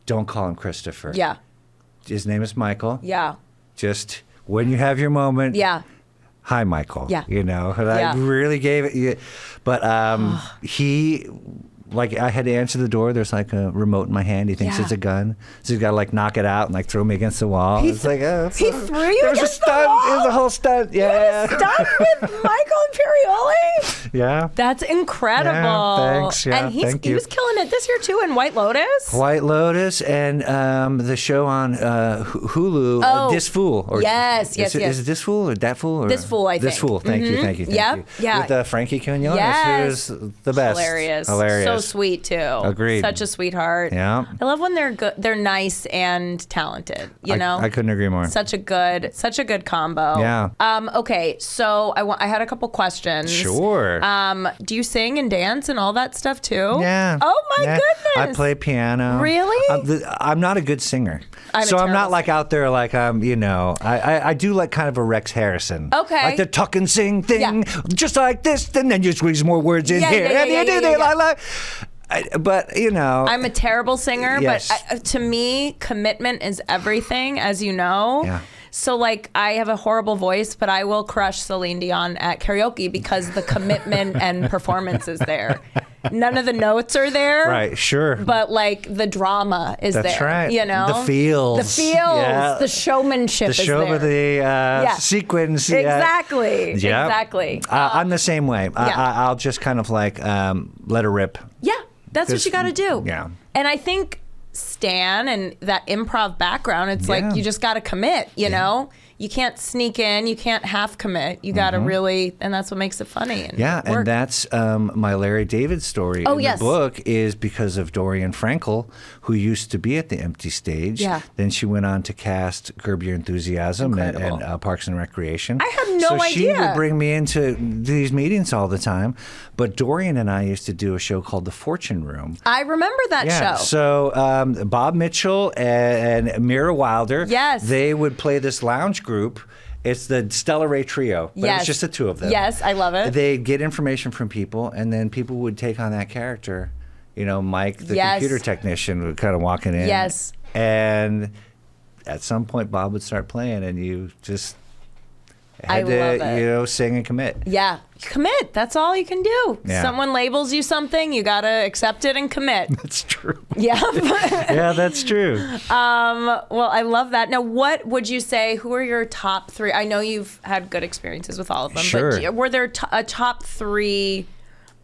don't call him Christopher. Yeah. His name is Michael. Yeah. Just when you have your moment. Yeah. Hi, Michael. Yeah. And I really gave it. But he like I had to answer the door. There's like a remote in my hand. He thinks it's a gun, so he's got to like knock it out and like throw me against the wall. It's like he threw you against the stunt. wall. It was a whole stunt. Yeah, Stunt with Michael Imperioli. Yeah, that's incredible. Yeah, thanks. Yeah, and thank you. He was killing it this year too in White Lotus. White Lotus and the show on Hulu, This Fool. Or yes. Is it This Fool or That Fool? Or? This Fool, I think. This Fool. Thank you. Thank you. Yeah. With Frankie Quinones, yes. who's the best. Hilarious. So sweet too. Agreed. Such a sweetheart. Yeah. I love when they're good. They're nice and talented. You know. I couldn't agree more. Such a good combo. Yeah. Okay. So I had a couple questions. Sure. Do you sing and dance and all that stuff too? Yeah. Oh my goodness. I play piano. Really? I'm not a good singer. I'm not like out there like I do like kind of a Rex Harrison. Okay. Like the tuck and sing thing, just like this, and then you squeeze more words in here. But I'm a terrible singer, yes. but to me, commitment is everything, as you know. Yeah. So like I have a horrible voice, but I will crush Celine Dion at karaoke because the commitment and performance is there. None of the notes are there. Right, sure. But like the drama is there. That's right. The feels. Yeah. The showmanship is there. The sequence. Exactly. Yeah. Exactly. I'm the same way. I'll just kind of like let her rip. Yeah, that's what you got to do. Yeah. And I think Stan and that improv background, it's like you just got to commit, you know? You can't sneak in, you can't half commit. You got to really, and that's what makes it funny. And that's my Larry David story in the book is because of Dorian Frankel, who used to be at the Empty Stage. Yeah. Then she went on to cast Curb Your Enthusiasm and Parks and Recreation. I had no idea. So she would bring me into these meetings all the time. But Dorian and I used to do a show called The Fortune Room. I remember that show. So Bob Mitchell and Mira Wilder, they would play this lounge group. It's the Stella Ray Trio, but it's just the two of them. Yes, I love it. They'd get information from people, and then people would take on that character. Mike, the computer technician, would kind of walking in. Yes. And at some point, Bob would start playing, and you just had to, sing and commit. Yeah. Commit. That's all you can do. Yeah. Someone labels you something, you got to accept it and commit. That's true. Yeah. Yeah, that's true. Well, I love that. Now, what would you say, who are your top three? I know you've had good experiences with all of them, but were there a top three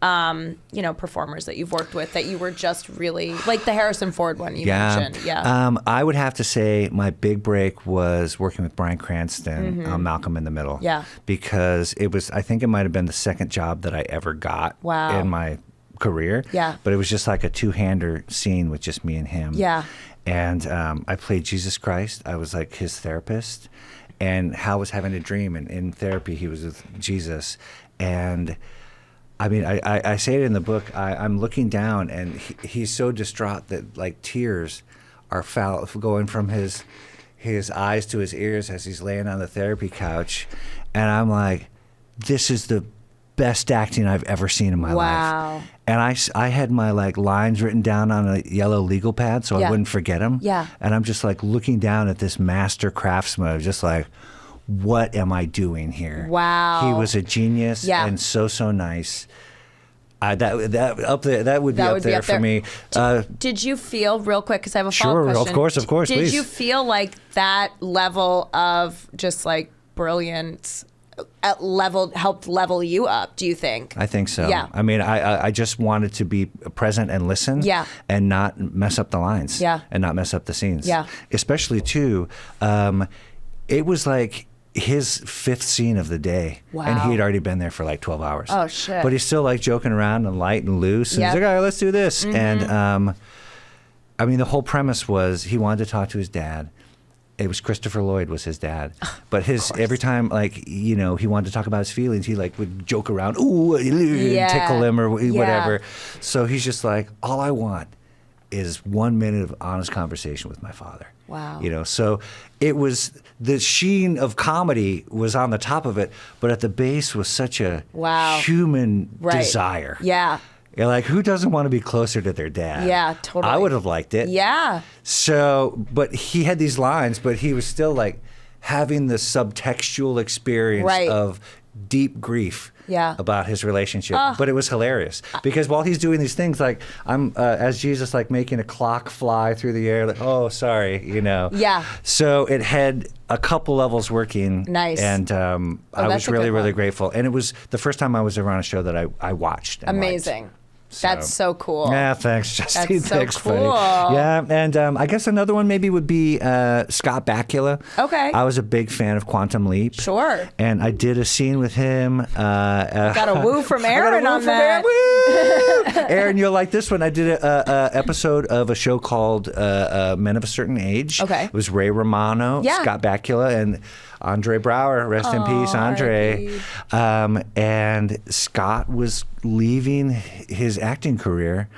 performers that you've worked with that you were just really, like the Harrison Ford one you mentioned? Yeah. I would have to say my big break was working with Bryan Cranston on Malcolm in the Middle. Yeah. Because I think it might have been the second job that I ever got in my career. Yeah. But it was just like a two-hander scene with just me and him. Yeah. And I played Jesus Christ. I was like his therapist. And Hal was having a dream, and in therapy he was with Jesus. And I mean, I say it in the book. I'm looking down, and he's so distraught that like tears are going from his eyes to his ears as he's laying on the therapy couch, and I'm like, this is the best acting I've ever seen in my life. And I had my like lines written down on a yellow legal pad so I wouldn't forget them. Yeah. And I'm just like looking down at this master craftsman, just like, what am I doing here? Wow. He was a genius and so nice. That would be up there for me. Did you feel, real quick, because I have a follow-up question. Of course, Did please. you feel like that level of just like brilliance helped level you up, do you think? I think so. Yeah. I mean, I just wanted to be present and listen and not mess up the lines and not mess up the scenes. Yeah. Especially, too, it was like his fifth scene of the day. Wow. And he had already been there for like 12 hours. Oh, shit. But he's still like joking around and light and loose. And he's like, all right, let's do this. And I mean, the whole premise was he wanted to talk to his dad. It was Christopher Lloyd was his dad, but every time like he wanted to talk about his feelings, he like would joke around, tickle him or whatever. So he's just like, all I want is 1 minute of honest conversation with my father. Wow. So it was the sheen of comedy was on the top of it, but at the base was such a human desire. Yeah. You're like, who doesn't want to be closer to their dad? Yeah, totally. I would have liked it. Yeah. So, but he had these lines, but he was still like having the subtextual experience of deep grief Yeah. about his relationship, but it was hilarious because while he's doing these things, like I'm as Jesus, like making a clock fly through the air, like, oh, sorry, you know. Yeah. So it had a couple levels working. Nice. And I was really, really grateful. And it was the first time I was ever on a show that I watched. And Amazing. liked. That's so cool. Yeah, thanks, Justine. That's so thanks, cool. buddy. Yeah, and I guess another one maybe would be Scott Bakula. Okay. I was a big fan of Quantum Leap. Sure. And I did a scene with him. Got a woo from Aaron on that. Woo! Aaron, you'll like this one. I did a episode of a show called Men of a Certain Age. Okay. It was Ray Romano, Scott Bakula, and Andre Brower, rest in peace, Andre. And Scott was leaving his acting career.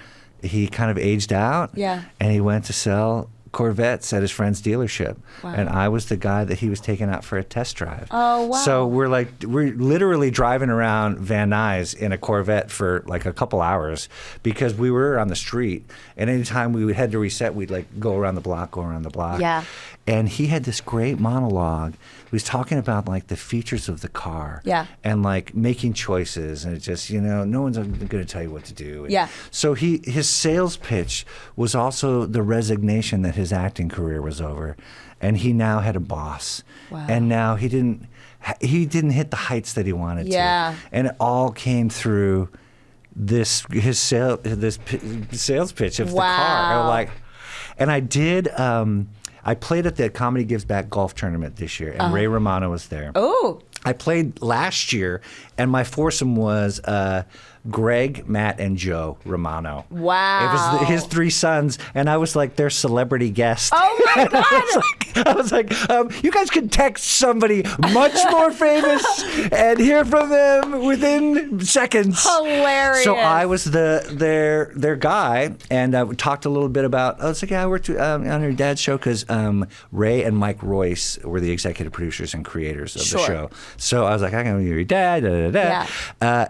He kind of aged out. Yeah. And he went to sell Corvettes at his friend's dealership. Wow. And I was the guy that he was taking out for a test drive. Oh, wow. So we're literally driving around Van Nuys in a Corvette for like a couple hours because we were on the street. And anytime we would head to reset, we'd like go around the block. Yeah. And he had this great monologue. He was talking about like the features of the car. Yeah. And like making choices. And it just, you know, no one's going to tell you what to do. And yeah. so his sales pitch was also the resignation that his acting career was over. And he now had a boss. Wow. And now he didn't hit the heights that he wanted to. And it all came through this sales pitch of the car. And I did. I played at the Comedy Gives Back golf tournament this year, and Ray Romano was there. Oh. I played last year, and my foursome was Greg, Matt, and Joe Romano. Wow. It was his three sons, and I was like their celebrity guest. Oh my God. I was like, you guys can text somebody much more famous and hear from them within seconds. Hilarious. So I was their guy, and we talked a little bit about, I was like, yeah, I worked on your dad's show because Ray and Mike Royce were the executive producers and creators of the show. So I was like, I'm going to be your dad, Yeah.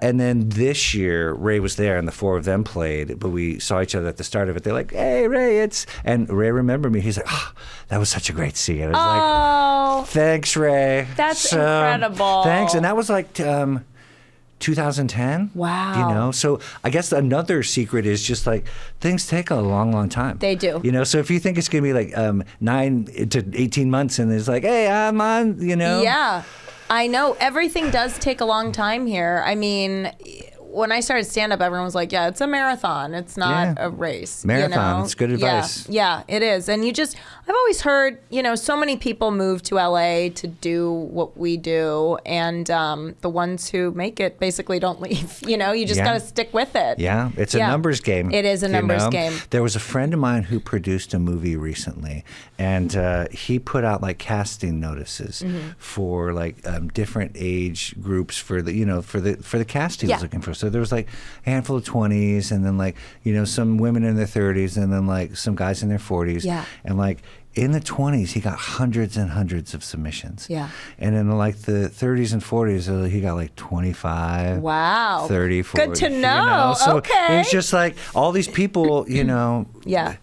And then this year, Ray was there, and the four of them played, but we saw each other at the start of it. They're like, hey, Ray, and Ray remembered me. He's like, oh, that was such a great scene. I was like, thanks, Ray. That's incredible. Thanks. And that was like 2010. Wow. You know, so I guess another secret is just like things take a long, long time. They do. You know, so if you think it's going to be like 9 to 18 months and it's like, hey, I'm on, you know. Yeah. I know. Everything does take a long time here. I mean, when I started stand-up, everyone was like, yeah, it's a marathon. It's not a race. Marathon. You know? It's good advice. Yeah, it is. And I've always heard, you know, so many people move to LA to do what we do. And the ones who make it basically don't leave. You know, you just got to stick with it. Yeah, it's a numbers game. It is a numbers game. There was a friend of mine who produced a movie recently, and he put out like casting notices for like different age groups for the cast he was looking for. So there was like a handful of 20s, and then like, you know, some women in their 30s, and then like some guys in their 40s. Yeah. And like in the 20s, he got hundreds and hundreds of submissions. Yeah. And in like the 30s and 40s, he got like 25. Wow. 30, 40. Good to know. You know? So okay. it's just like all these people, you know. Yeah.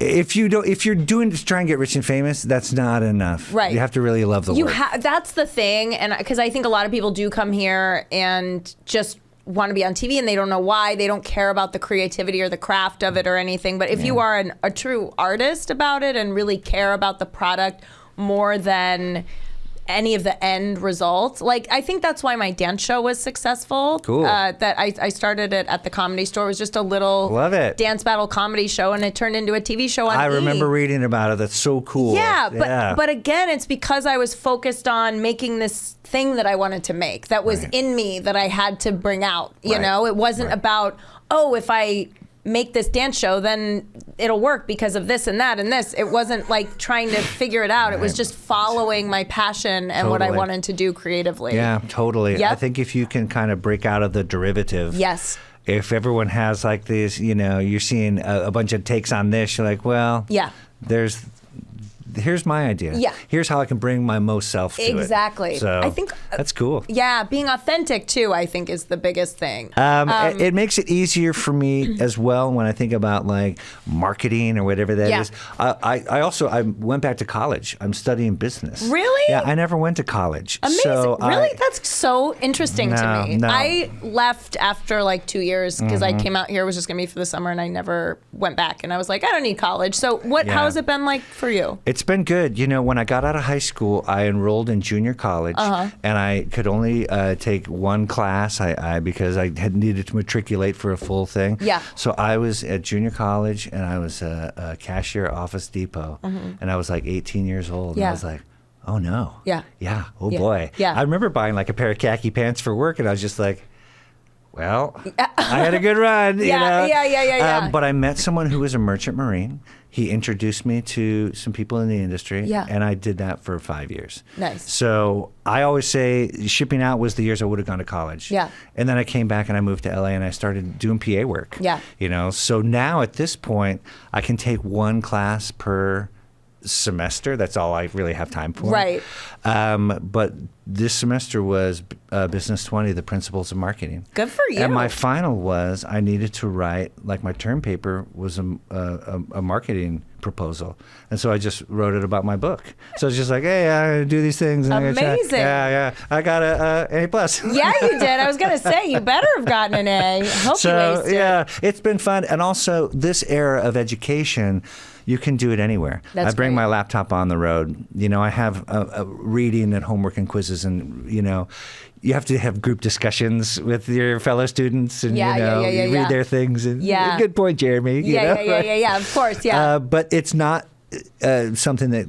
If you're doing to try and get rich and famous, that's not enough. Right. You have to really love the work. That's the thing, and because I think a lot of people do come here and just want to be on TV and they don't know why. They don't care about the creativity or the craft of it or anything. But if you are a true artist about it and really care about the product more than any of the end results, like I think that's why my dance show was successful. Cool. That I started it at the Comedy Store. It was just a little dance battle comedy show, and it turned into a TV show on I remember reading about it. That's so cool. Yeah, but again, it's because I was focused on making this thing that I wanted to make, that was in me, that I had to bring out. You know, it wasn't about, if I make this dance show, then it'll work because of this and that and this. It wasn't like trying to figure it out. It was just following my passion and what I wanted to do creatively. Yeah, totally. Yep. I think if you can kind of break out of the derivative. Yes. If everyone has like these, you know, you're seeing a bunch of takes on this, you're like, well, there's here's my idea. Yeah. Here's how I can bring my most self to it. Exactly. So I think that's cool. Yeah, being authentic too, I think, is the biggest thing. It makes it easier for me as well when I think about like marketing or whatever that is. I went back to college. I'm studying business. Really? Yeah, I never went to college. Amazing. So really? That's so interesting to me. No. I left after like 2 years because I came out here, it was just going to be for the summer, and I never went back. And I was like, I don't need college. So how has it been like for you? It's been good. You know, when I got out of high school, I enrolled in junior college, and I could only take one class because I had needed to matriculate for a full thing. Yeah. So I was at junior college, and I was a cashier at Office Depot, and I was like 18 years old, and I was like, oh no. Yeah. Yeah. Oh boy. Yeah. I remember buying like a pair of khaki pants for work, and I was just like, well, I had a good run. You know? Yeah. But I met someone who was a merchant marine. He introduced me to some people in the industry, and I did that for 5 years. Nice. So I always say shipping out was the years I would have gone to college. Yeah. And then I came back and I moved to LA and I started doing PA work. Yeah. You know, so now at this point, I can take one class per semester. That's all I really have time for. Right. But this semester was Business 20, the principles of marketing. Good for you. And my final was I needed to write, like my term paper was a marketing proposal. And so I just wrote it about my book. So it's just like, hey, I do these things. And amazing. Yeah. I got an A+. Yeah, you did. I was going to say, you better have gotten an A. I hope you aced it. Yeah, it's been fun. And also this era of education, you can do it anywhere. That's I bring great. my laptop on the road. You know, I have a reading and homework and quizzes, and you know, you have to have group discussions with your fellow students, and you read their things. And good point, Jeremy. Yeah. Of course, yeah. But it's not something that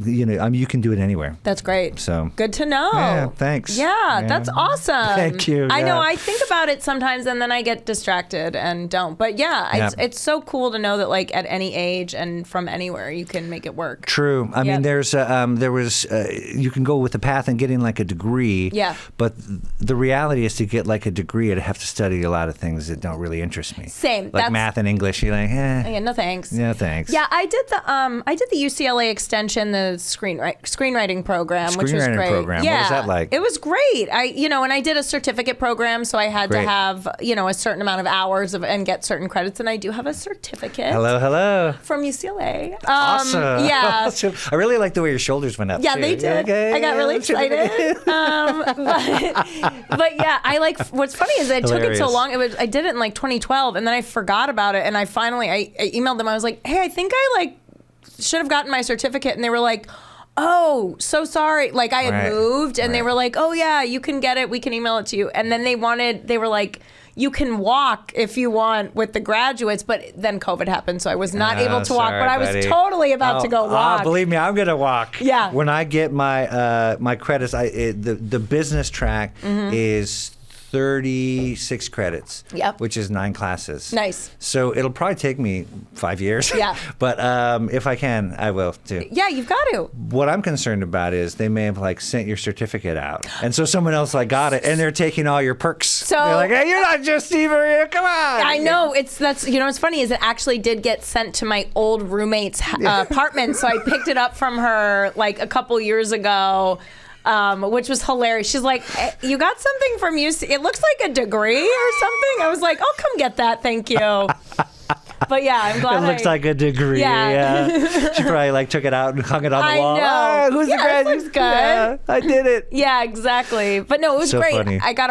you can do it anywhere. That's great. So good to know. Yeah, thanks. Yeah, that's awesome. Thank you. I know. I think about it sometimes, and then I get distracted and don't. But it's so cool to know that like at any age and from anywhere you can make it work. True. I mean, there was you can go with a path and getting like a degree. Yeah. But the reality is to get like a degree, I'd have to study a lot of things that don't really interest me. Same. Like math and English. You're like, Yeah, no thanks. No thanks. Yeah, I did the UCLA extension, the screenwriting program, which was great. Program. Yeah, what was that like? It was great. And I did a certificate program, so I had to have a certain amount of hours and get certain credits, and I do have a certificate. Hello. From UCLA. Awesome. Yeah. Awesome. I really like the way your shoulders went up. Yeah, too. they did. I got really excited. But yeah, I like. What's funny is I took it so long. I did it in like 2012, and then I forgot about it, and I finally I emailed them. I was like, hey, I think I should have gotten my certificate, and they were like, oh, so sorry. Like I had moved, and they were like, oh yeah, you can get it. We can email it to you. And then they were like, you can walk if you want with the graduates, but then COVID happened, so I was not able to walk. But I was totally about to go walk. Believe me, I'm gonna walk. Yeah. When I get my my credits, the business track is 36 credits. Yep. Which is 9 classes. Nice. So it'll probably take me 5 years. Yeah. But if I can, I will too. Yeah, you've got to. What I'm concerned about is they may have sent your certificate out, and so someone else got it, and they're taking all your perks. So they're like, hey, you're not Justine Maria. Come on. I know. What's funny is it actually did get sent to my old roommate's apartment, so I picked it up from her like a couple years ago. Which was hilarious. She's like, you got something from UC? It looks like a degree or something. I was like, I'll come get that. Thank you. But yeah, I'm glad. It looks like a degree. Yeah. She probably took it out and hung it on the wall. I know. Who's the graduate? This looks good. Yeah, I did it. Yeah, exactly. But no, it was So great. funny. I got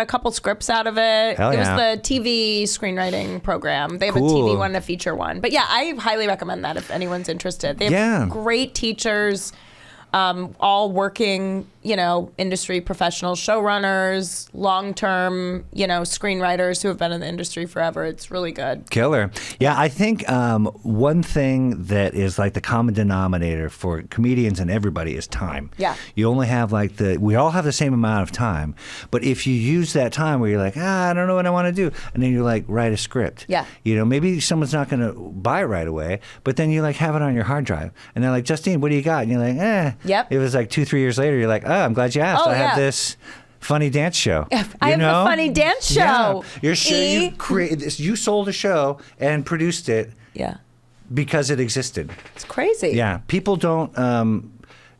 a couple scripts out of it. Hell it was yeah. the TV screenwriting program. They have Cool. a TV one and a feature one. But yeah, I highly recommend that if anyone's interested. They have great teachers. All working, industry professionals, showrunners, long-term, screenwriters who have been in the industry forever. It's really good. Killer. Yeah, I think one thing that is like the common denominator for comedians and everybody is time. Yeah. You only have we all have the same amount of time, but if you use that time where you're like, I don't know what I want to do, and then you write a script. Yeah. Maybe someone's not going to buy it right away, but then you have it on your hard drive, and they're like, Justine, what do you got? And you're like, Yep. It was 2-3 years later, you're like, I'm glad you asked. Oh, I have yeah. this funny dance show. I have a funny dance show. Yeah. You sold a show and produced it. Yeah. because it existed. It's crazy. Yeah. People don't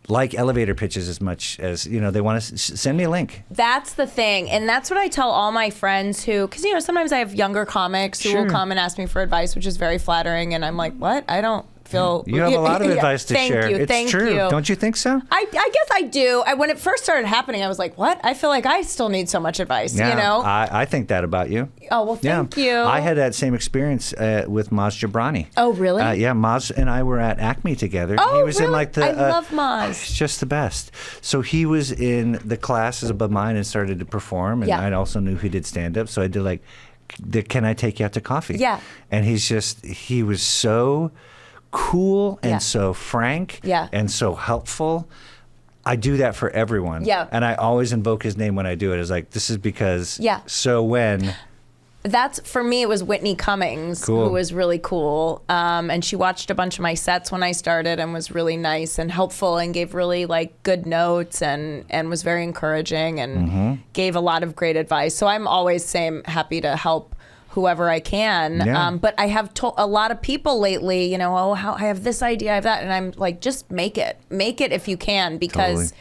like elevator pitches as much as, they want to send me a link. That's the thing. And that's what I tell all my friends who, because, sometimes I have younger comics who will come and ask me for advice, which is very flattering. And I'm like, what? I don't feel... You have a lot of advice to share. It's true. Don't you think so? I guess I do. When it first started happening, I was like, what? I feel like I still need so much advice, I think that about you. Oh, well, thank you. I had that same experience with Maz Jobrani. Oh, really? Yeah, Maz and I were at Acme together. Oh, he was really? in like the... I love Maz. He's just the best. So he was in the classes above mine and started to perform. And I also knew he did stand-up. So I did like, can I take you out to coffee? Yeah. And he was so... cool and so frank and so helpful. I do that for everyone. Yeah. And I always invoke his name when I do it. It's like, this is because so when... That's, for me, it was Whitney Cummings, who was really cool. And she watched a bunch of my sets when I started and was really nice and helpful and gave really good notes and was very encouraging and gave a lot of great advice. So I'm always happy to help whoever I can. Yeah. But I have told a lot of people lately, I have this idea, I have that. And I'm like, just make it. Make it if you can, because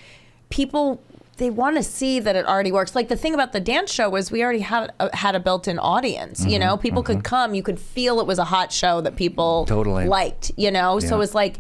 people, they want to see that it already works. Like the thing about the dance show was we already had a built-in audience, people could come, you could feel it was a hot show that people liked, So it's like,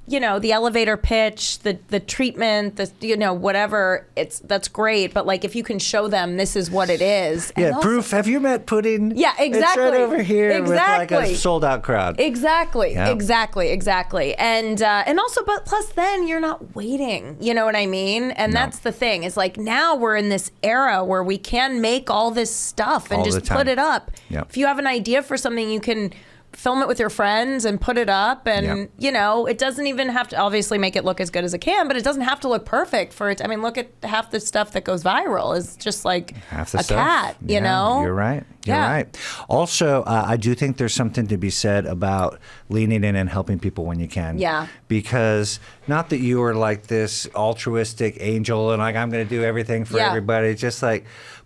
the elevator pitch, the treatment, whatever, that's great. But if you can show them this is what it is. Yeah, also, proof. Have you met Pudding? Yeah, exactly. It's right over here with a sold out crowd. Exactly, exactly. And also, but plus then you're not waiting. You know what I mean? And that's the thing. Is now we're in this era where we can make all this stuff and just put it up. Yep. If you have an idea for something, you can film it with your friends and put it up, and it doesn't even have to obviously make it look as good as it can, but it doesn't have to look perfect for it. I mean, look at half the stuff that goes viral is just like half the a stuff. Cat, you know? You're right. You're right. Also, I do think there's something to be said about leaning in and helping people when you can. Yeah. Because not that you are like this altruistic angel and I'm going to do everything for everybody, just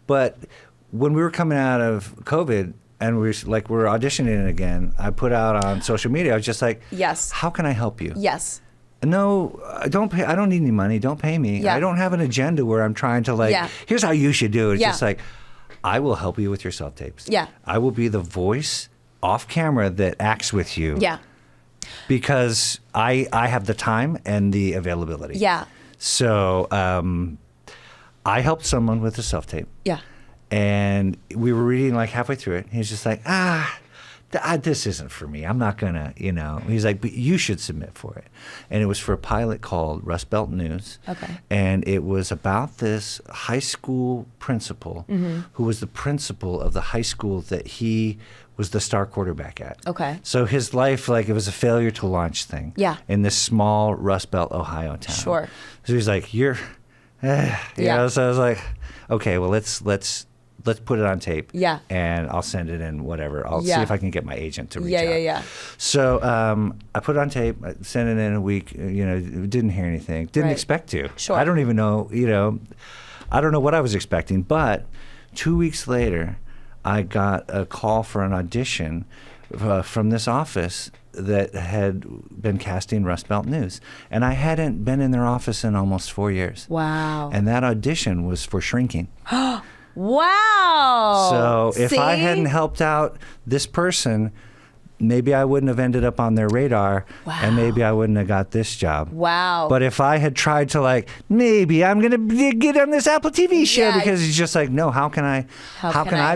but when we were coming out of COVID, and we're auditioning again, I put out on social media, I was just like, yes, how can I help you? Yes. No, don't pay. I don't need any money. Don't pay me. Yeah. I don't have an agenda where I'm trying to here's how you should do it. It's just I will help you with your self-tapes. Yeah. I will be the voice off camera that acts with you. Yeah. Because I have the time and the availability. Yeah. So I helped someone with a self-tape. Yeah. And we were reading halfway through it. He's just like, this isn't for me. I'm not going to, He's like, but you should submit for it. And it was for a pilot called Rust Belt News. Okay. And it was about this high school principal who was the principal of the high school that he was the star quarterback at. Okay. So his life, it was a failure to launch thing. Yeah. In this small Rust Belt, Ohio town. Sure. So he's like, So I was like, okay, well, let's put it on tape. Yeah. And I'll send it in, whatever. I'll see if I can get my agent to reach out. Yeah. So I put it on tape, I sent it in a week, didn't hear anything. Didn't expect to. Sure. I don't even know, I don't know what I was expecting. But 2 weeks later, I got a call for an audition from this office that had been casting Rust Belt News. And I hadn't been in their office in almost 4 years. Wow. And that audition was for Shrinking. Wow. So if I hadn't helped out this person, maybe I wouldn't have ended up on their radar. Wow. And maybe I wouldn't have got this job. Wow. But if I had tried to maybe I'm going to get on this Apple TV show because it's just no, how can I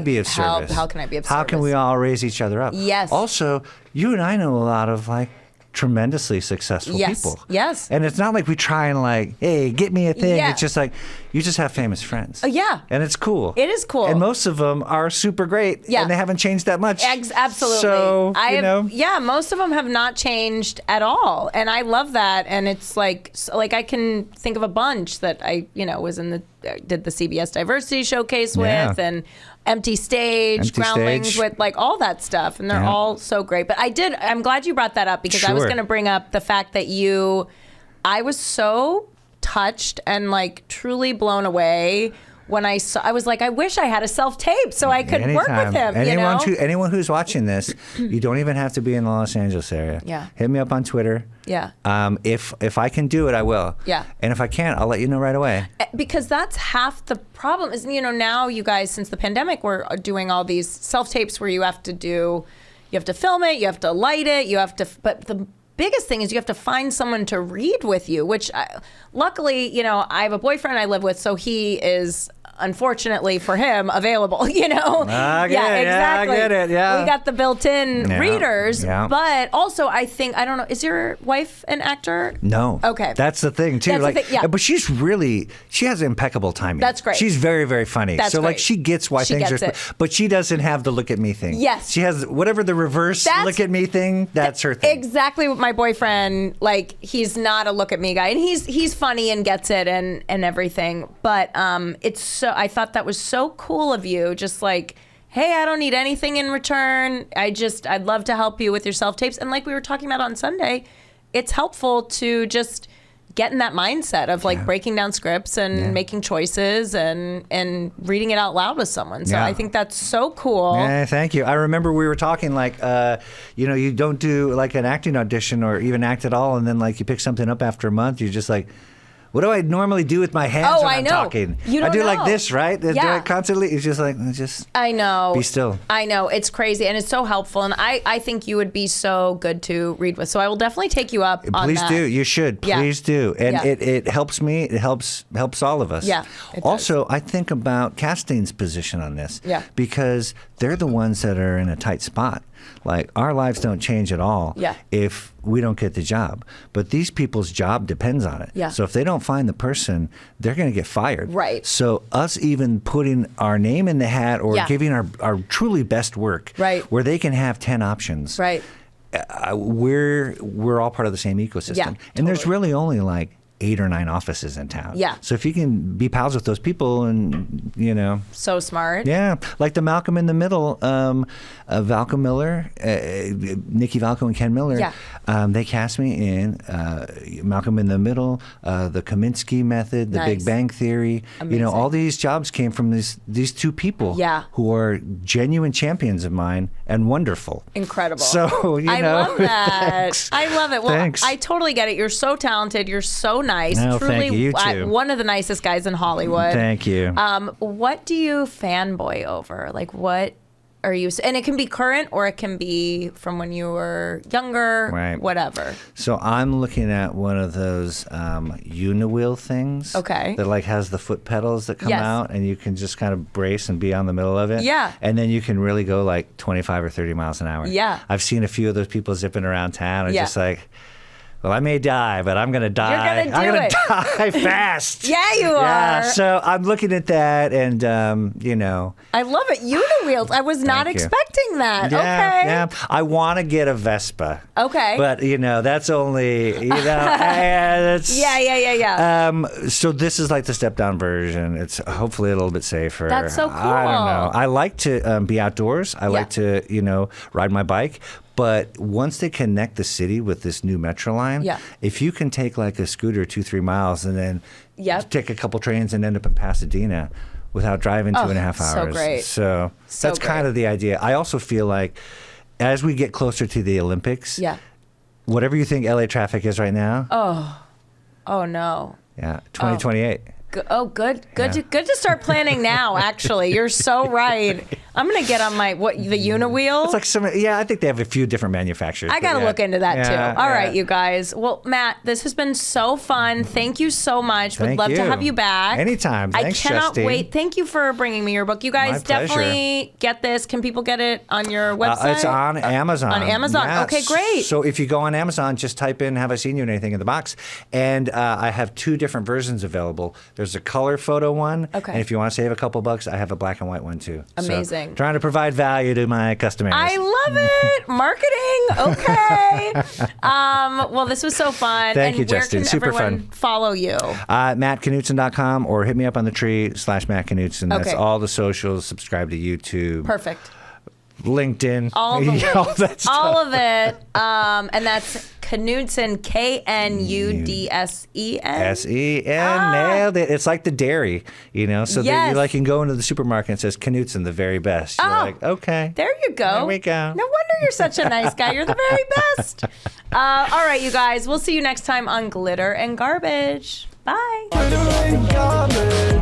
be of service? How can I be of service? How can we all raise each other up? Yes. Also, you and I know a lot of tremendously successful people. Yes. And it's not like we try and hey, get me a thing. Yeah. It's just you just have famous friends. Yeah. And it's cool. It is cool. And most of them are super great. Yeah. And they haven't changed that much. Absolutely. So, Yeah, most of them have not changed at all. And I love that. And it's I can think of a bunch that I, was did the CBS Diversity Showcase with and Empty Stage, Groundlings with all that stuff. And they're all so great. But I'm glad you brought that up because I was going to bring up the fact that I was so touched and truly blown away when I saw, I was like, I wish I had a self-tape so I could work with him. Anyone who's watching this, you don't even have to be in the Los Angeles area. Yeah. Hit me up on Twitter. Yeah. If I can do it, I will. Yeah. And if I can't, I'll let you know right away. Because that's half the problem is, now you guys, since the pandemic, we're doing all these self-tapes where you have to film it, you have to light it, but the biggest thing is you have to find someone to read with you, which luckily, I have a boyfriend I live with, so he is, unfortunately for him, available, I get it. Yeah. We got the built-in readers, yeah. But also I think, I don't know, is your wife an actor? No. Okay. That's the thing too. But she has impeccable timing. That's great. She's very, very funny. That's great. She gets why things are, but she doesn't have the look at me thing. Yes. She has whatever the reverse look at me thing, that's her thing. Exactly what my boyfriend, he's not a look at me guy, and he's funny and gets it and everything, but I thought that was so cool of you, just hey, I don't need anything in return. I'd love to help you with your self-tapes. And like we were talking about on Sunday, it's helpful to just get in that mindset of breaking down scripts and making choices and reading it out loud with someone. So I think that's so cool. Yeah, thank you. I remember we were talking you don't do an acting audition or even act at all. And then you pick something up after a month, you're just what do I normally do with my hands when I'm talking? You don't I do know. Like this, right? Yeah. Do it constantly. It's just I know. Be still. I know. It's crazy and it's so helpful. And I think you would be so good to read with. So I will definitely take you up on that. Please do. You should. Please do. And it helps me. It helps all of us. Yeah. Also, I think about casting's position on this. Yeah. Because they're the ones that are in a tight spot. Our lives don't change at all if we don't get the job. But these people's job depends on it. Yeah. So if they don't find the person, they're going to get fired. Right. So us even putting our name in the hat or giving our truly best work, where they can have 10 options. Right. We're all part of the same ecosystem. Yeah, and there's really only 8 or 9 offices in town. Yeah. So if you can be pals with those people and, So smart. Yeah. Like the Malcolm in the Middle, Valco Miller, Nikki Valco and Ken Miller, they cast me in Malcolm in the Middle, the Kaminsky Method, the Big Bang Theory. Amazing. All these jobs came from these two people who are genuine champions of mine and wonderful. Incredible. So, I love that. Thanks. I love it. Well, Thanks. I totally get it. You're so talented. You're so nice. No, Truly, thank you. You too. One of the nicest guys in Hollywood. Thank you. What do you fanboy over? What are you? And it can be current or it can be from when you were younger. Right. Whatever. So I'm looking at one of those Uniwheel things. Okay. That has the foot pedals that come out, and you can just kind of brace and be on the middle of it. Yeah. And then you can really go 25 or 30 miles an hour. Yeah. I've seen a few of those people zipping around town. And just well, I may die, but I'm going to die. You're going to do die fast. Yeah, you are. Yeah, so I'm looking at that, and, I love it. Uniwheels. I was not expecting that. Yeah, okay. Yeah. I want to get a Vespa. Okay. But, that's only, that's... Yeah. So this is the step-down version. It's hopefully a little bit safer. That's so cool. I don't know. I like to be outdoors. I like to, ride my bike. But once they connect the city with this new metro line, if you can take a scooter 2-3 miles and then take a couple trains and end up in Pasadena without driving 2.5 hours. So great. So that's kind of the idea. I also feel as we get closer to the Olympics, whatever you think LA traffic is right now. Oh no. Yeah, 2028. Oh, good to start planning now. Actually, you're so right. I'm gonna get on the Uniwheel. It's I think they have a few different manufacturers. I gotta look into that too. All right, you guys. Well, Matt, this has been so fun. Thank you so much. Would love to have you back anytime. Thanks, I cannot Justine. wait. Thank you for bringing me your book. You guys definitely get this. Can people get it on your website? It's on Amazon. On Amazon. Yes. Okay, great. So if you go on Amazon, just type in "Have I seen you in anything" in the box, and I have 2 different versions available. There's a color photo one, and if you want to save a couple bucks, I have a black and white one too. Amazing. So, trying to provide value to my customers. I love it. Marketing. Okay. Well, this was so fun. Thank you, where Justine. can Super everyone fun. Follow you? MattKnudsen.com or hit me up on the tree /Matt Knudsen. That's Okay. all the socials. Subscribe to YouTube. Perfect. LinkedIn. All of the all that stuff. All of it. And that's Knudsen, Knudsen. S-E-N, nailed it. It's like the dairy, so that you can go into the supermarket and it says Knudsen, the very best. You're like, okay. There you go. There we go. No wonder you're such a nice guy. You're the very best. All right, you guys. We'll see you next time on Glitter and Garbage. Bye. Glitter and Garbage.